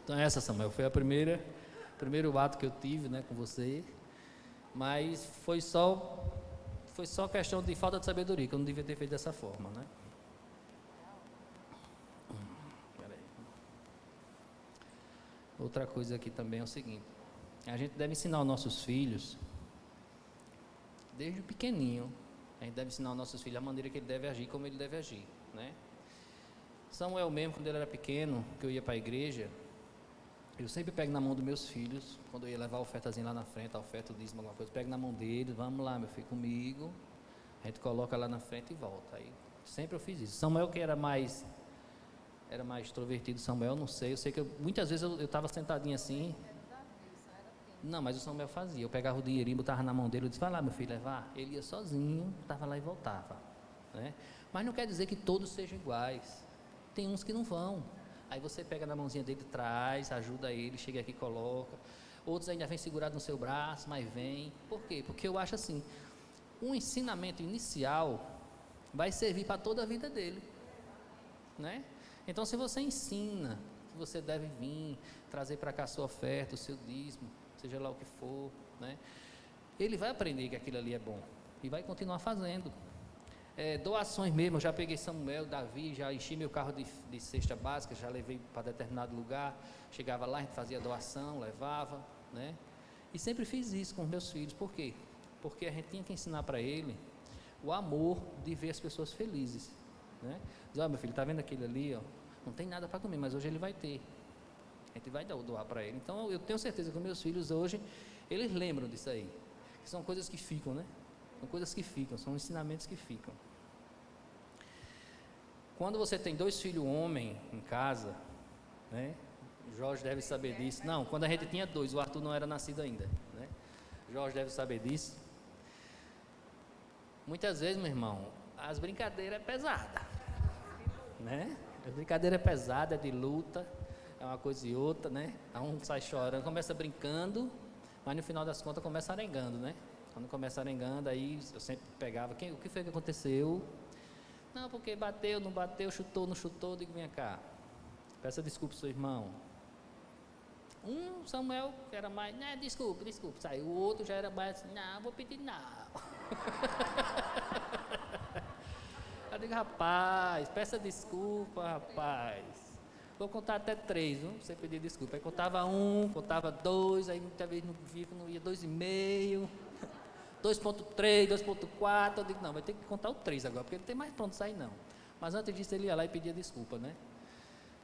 Então essa, Samuel, foi o primeiro ato que eu tive, né, com você, mas foi só questão de falta de sabedoria, que eu não devia ter feito dessa forma, né? Outra coisa aqui também é o seguinte, a gente deve ensinar os nossos filhos, desde pequenininho, a gente deve ensinar os nossos filhos a maneira que ele deve agir, como ele deve agir, né? Samuel mesmo, quando ele era pequeno, que eu ia para a igreja, eu sempre pego na mão dos meus filhos, quando eu ia levar a ofertazinha lá na frente, a oferta, o dízimo, alguma coisa, pego na mão deles, vamos lá, meu filho, comigo, a gente coloca lá na frente e volta. Aí, sempre eu fiz isso. Samuel, que era mais extrovertido, Samuel, não sei, eu sei que muitas vezes eu estava sentadinho assim, não, mas o Samuel fazia, eu pegava o dinheirinho, botava na mão dele, eu disse, vai lá, meu filho, levar, ele ia sozinho, estava lá e voltava, né? Mas não quer dizer que todos sejam iguais, tem uns que não vão. Aí você pega na mãozinha dele, traz, ajuda ele, chega aqui, coloca. Outros ainda vêm segurado no seu braço, mas vem. Por quê? Porque eu acho assim, um ensinamento inicial vai servir para toda a vida dele, né? Então, se você ensina que você deve vir, trazer para cá a sua oferta, o seu dízimo, seja lá o que for, né? Ele vai aprender que aquilo ali é bom e vai continuar fazendo. Doações mesmo, eu já peguei Samuel, Davi, já enchi meu carro de cesta básica, já levei para determinado lugar, chegava lá, a gente fazia doação, levava, né? E sempre fiz isso com os meus filhos, por quê? Porque a gente tinha que ensinar para ele o amor de ver as pessoas felizes, né? Diz, ó, meu filho, está vendo aquele ali, ó? Não tem nada para comer, mas hoje ele vai ter, a gente vai doar para ele. Então eu tenho certeza que os meus filhos hoje, eles lembram disso aí, que são coisas que ficam, né? São coisas que ficam, são ensinamentos que ficam. Quando você tem 2 filhos homens em casa, né? Jorge deve saber disso. Não, quando a gente tinha 2, o Arthur não era nascido ainda, né? Jorge deve saber disso. Muitas vezes, meu irmão, as brincadeiras é pesada, né? A brincadeira é pesada, é de luta, é uma coisa e outra, né? Um sai chorando, começa brincando, mas no final das contas começa arengando, né? Quando começa arengando, aí eu sempre pegava, o que foi que aconteceu? Não, porque bateu, não bateu, chutou, não chutou, digo, vem cá, peça desculpa ao seu irmão. Samuel, que era mais, né, desculpa, saiu. O outro já era mais assim, não, vou pedir não. Eu digo, rapaz, peça desculpa, rapaz. Vou contar até 3, viu? Você pedir desculpa. Aí contava 1, contava 2, aí muitas vezes não ia 2,5. 2.3, 2.4, eu digo, não, vai ter que contar o 3 agora, porque não tem mais pronto sair não. Mas antes disso ele ia lá e pedia desculpa, né?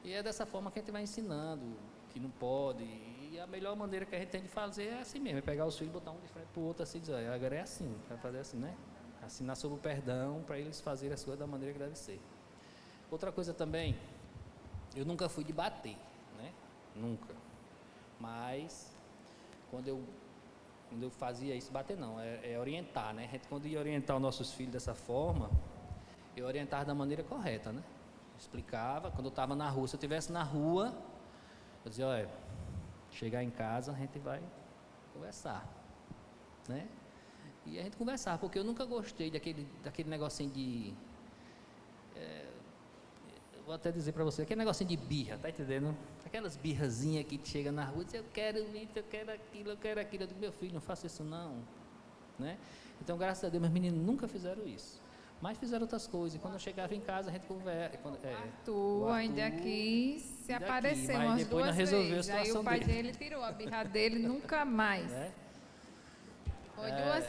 E é dessa forma que a gente vai ensinando, que não pode, e a melhor maneira que a gente tem de fazer é assim mesmo, é pegar os filhos, botar um de frente para o outro, assim, dizer, agora é assim, vai fazer assim, né? Assinar sobre o perdão, para eles fazerem as coisas da maneira que deve ser. Outra coisa também, eu nunca fui de bater, né? Nunca. Mas, quando eu fazia isso, bater não, é orientar, né? A gente, quando ia orientar os nossos filhos dessa forma, eu orientava da maneira correta, né? Explicava, quando eu estava na rua, se eu estivesse na rua, eu dizia, olha, chegar em casa a gente vai conversar, né? E a gente conversava, porque eu nunca gostei daquele negocinho de... vou até dizer para você, aquele negocinho de birra, tá entendendo? Aquelas birrazinhas que chega na rua e diz, eu quero isso, eu quero aquilo, eu quero aquilo. Eu digo, meu filho, não faça isso não, né? Então, graças a Deus, meus meninos nunca fizeram isso. Mas fizeram outras coisas. E quando eu chegava em casa, a gente conversa. O Arthur ainda quis se aparecer umas depois duas resolveu vezes. a Aí situação o pai dele. dele tirou a birra dele, nunca mais. Né? Foi duas...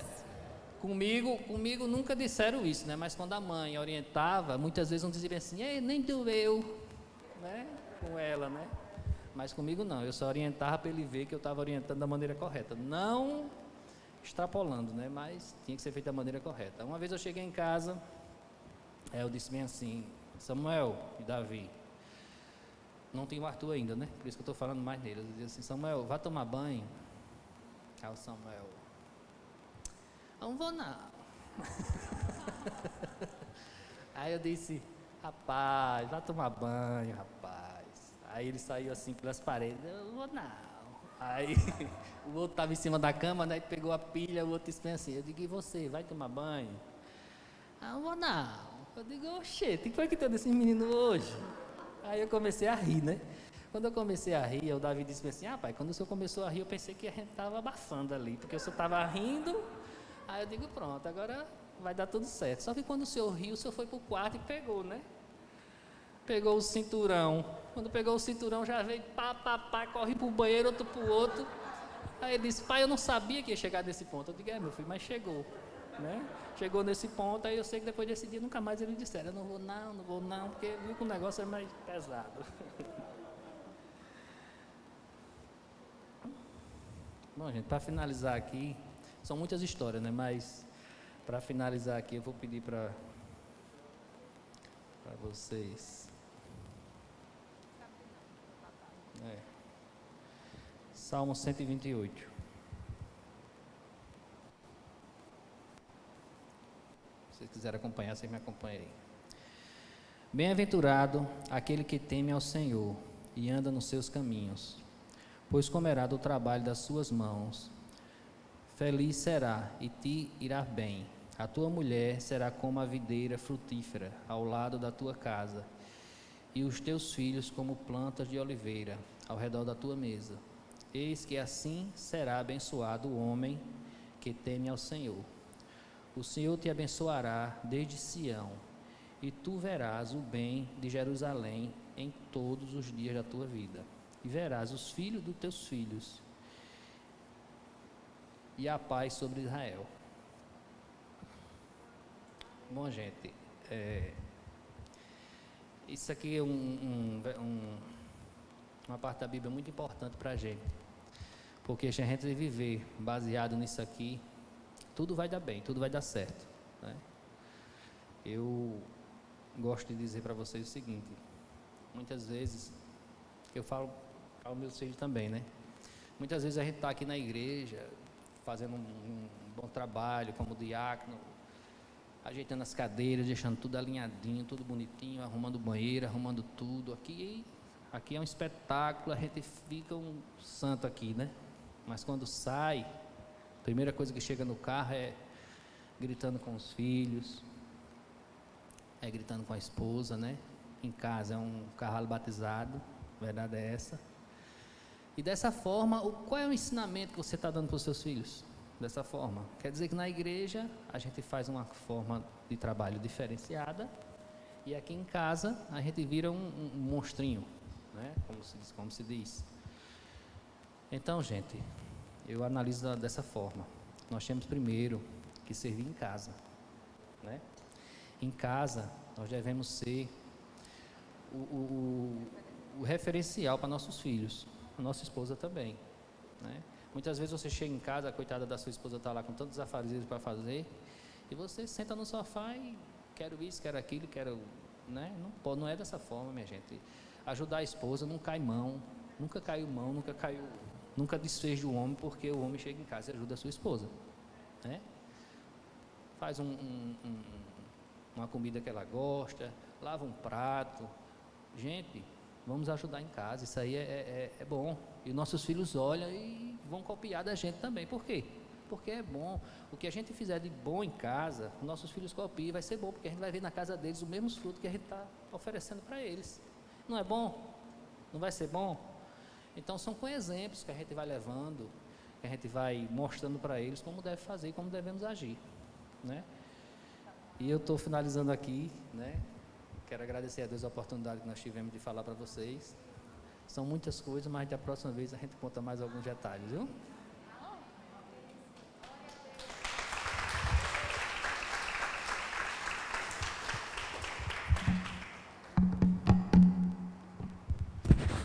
Comigo nunca disseram isso, né? Mas quando a mãe orientava, muitas vezes não diziam assim, ei, nem doeu, né? Com ela, né? Mas comigo não, eu só orientava para ele ver que eu estava orientando da maneira correta. Não extrapolando, né? Mas tinha que ser feito da maneira correta. Uma vez eu cheguei em casa, eu disse bem assim, Samuel e Davi, não tem o Arthur ainda, né? Por isso que eu estou falando mais nele. Eu disse assim, Samuel, vá tomar banho. Aí o Samuel, não vou não. Aí eu disse, rapaz, vá tomar banho, rapaz. Aí ele saiu assim pelas paredes, eu não vou não. Aí o outro estava em cima da cama, né? Pegou a pilha, o outro disse assim, eu digo, e você, vai tomar banho? Não vou não. Eu digo, oxê, o que foi que tem desse menino hoje? Aí eu comecei a rir, né? Quando eu comecei a rir, o Davi disse assim, rapaz, quando o senhor começou a rir, eu pensei que a gente estava abafando ali, porque o senhor estava rindo. Aí eu digo, pronto, agora vai dar tudo certo. Só que quando o senhor riu, o senhor foi para o quarto e pegou, né? Pegou o cinturão. Quando pegou o cinturão, já veio pá, corre para o banheiro, outro para o outro. Aí ele disse, pai, eu não sabia que ia chegar nesse ponto. Eu digo, meu filho, mas chegou, né? Chegou nesse ponto, aí eu sei que depois desse dia, nunca mais ele disseram, eu não vou não, porque viu que o negócio é mais pesado. Bom, gente, para finalizar aqui, são muitas histórias, né? Mas para finalizar aqui, eu vou pedir para vocês. Salmo 128. Se vocês quiserem acompanhar, vocês me acompanhem aí. Bem-aventurado aquele que teme ao Senhor e anda nos seus caminhos, pois comerá do trabalho das suas mãos. Feliz será e te irá bem. A tua mulher será como a videira frutífera ao lado da tua casa, e os teus filhos como plantas de oliveira ao redor da tua mesa. Eis que assim será abençoado o homem que teme ao Senhor. O Senhor te abençoará desde Sião, e tu verás o bem de Jerusalém em todos os dias da tua vida. E verás os filhos dos teus filhos, e a paz sobre Israel. Bom, gente, isso aqui é uma parte da Bíblia muito importante para a gente, porque se a gente viver baseado nisso aqui, tudo vai dar bem, tudo vai dar certo, né? Eu gosto de dizer para vocês o seguinte, muitas vezes, eu falo para os meus filhos também, né? Muitas vezes a gente está aqui na igreja, fazendo um bom trabalho como diácono, ajeitando as cadeiras, deixando tudo alinhadinho, tudo bonitinho, arrumando o banheiro, arrumando tudo. Aqui é um espetáculo, a gente fica um santo aqui, né? Mas quando sai, a primeira coisa que chega no carro é gritando com os filhos, é gritando com a esposa, né? Em casa é um cavalo batizado, a verdade é essa. E dessa forma, qual é o ensinamento que você está dando para os seus filhos? Dessa forma. Quer dizer que na igreja a gente faz uma forma de trabalho diferenciada e aqui em casa a gente vira um monstrinho, né? Como se diz. Então, gente, eu analiso dessa forma. Nós temos primeiro que servir em casa, né? Em casa nós devemos ser o referencial para nossos filhos, a nossa esposa também, né? Muitas vezes você chega em casa, a coitada da sua esposa está lá com tantos afazeres para fazer, e você senta no sofá e quero isso, quero aquilo, quero, né? Não é dessa forma, minha gente. Ajudar a esposa não cai mão, nunca caiu mão, nunca desfez do homem, porque o homem chega em casa e ajuda a sua esposa, né? Faz uma comida que ela gosta, lava um prato. Gente, vamos ajudar em casa, isso aí é bom. E nossos filhos olham e vão copiar da gente também. Por quê? porque é bom. O que a gente fizer de bom em casa, nossos filhos copiam, vai ser bom, porque a gente vai ver na casa deles os mesmos frutos que a gente está oferecendo para eles. Não é bom? Não vai ser bom? Então são com exemplos que a gente vai levando, que a gente vai mostrando para eles como deve fazer e como devemos agir, né? E eu estou finalizando aqui, né? Quero agradecer a Deus a oportunidade que nós tivemos de falar para vocês. São muitas coisas, mas da próxima vez a gente conta mais alguns detalhes, viu?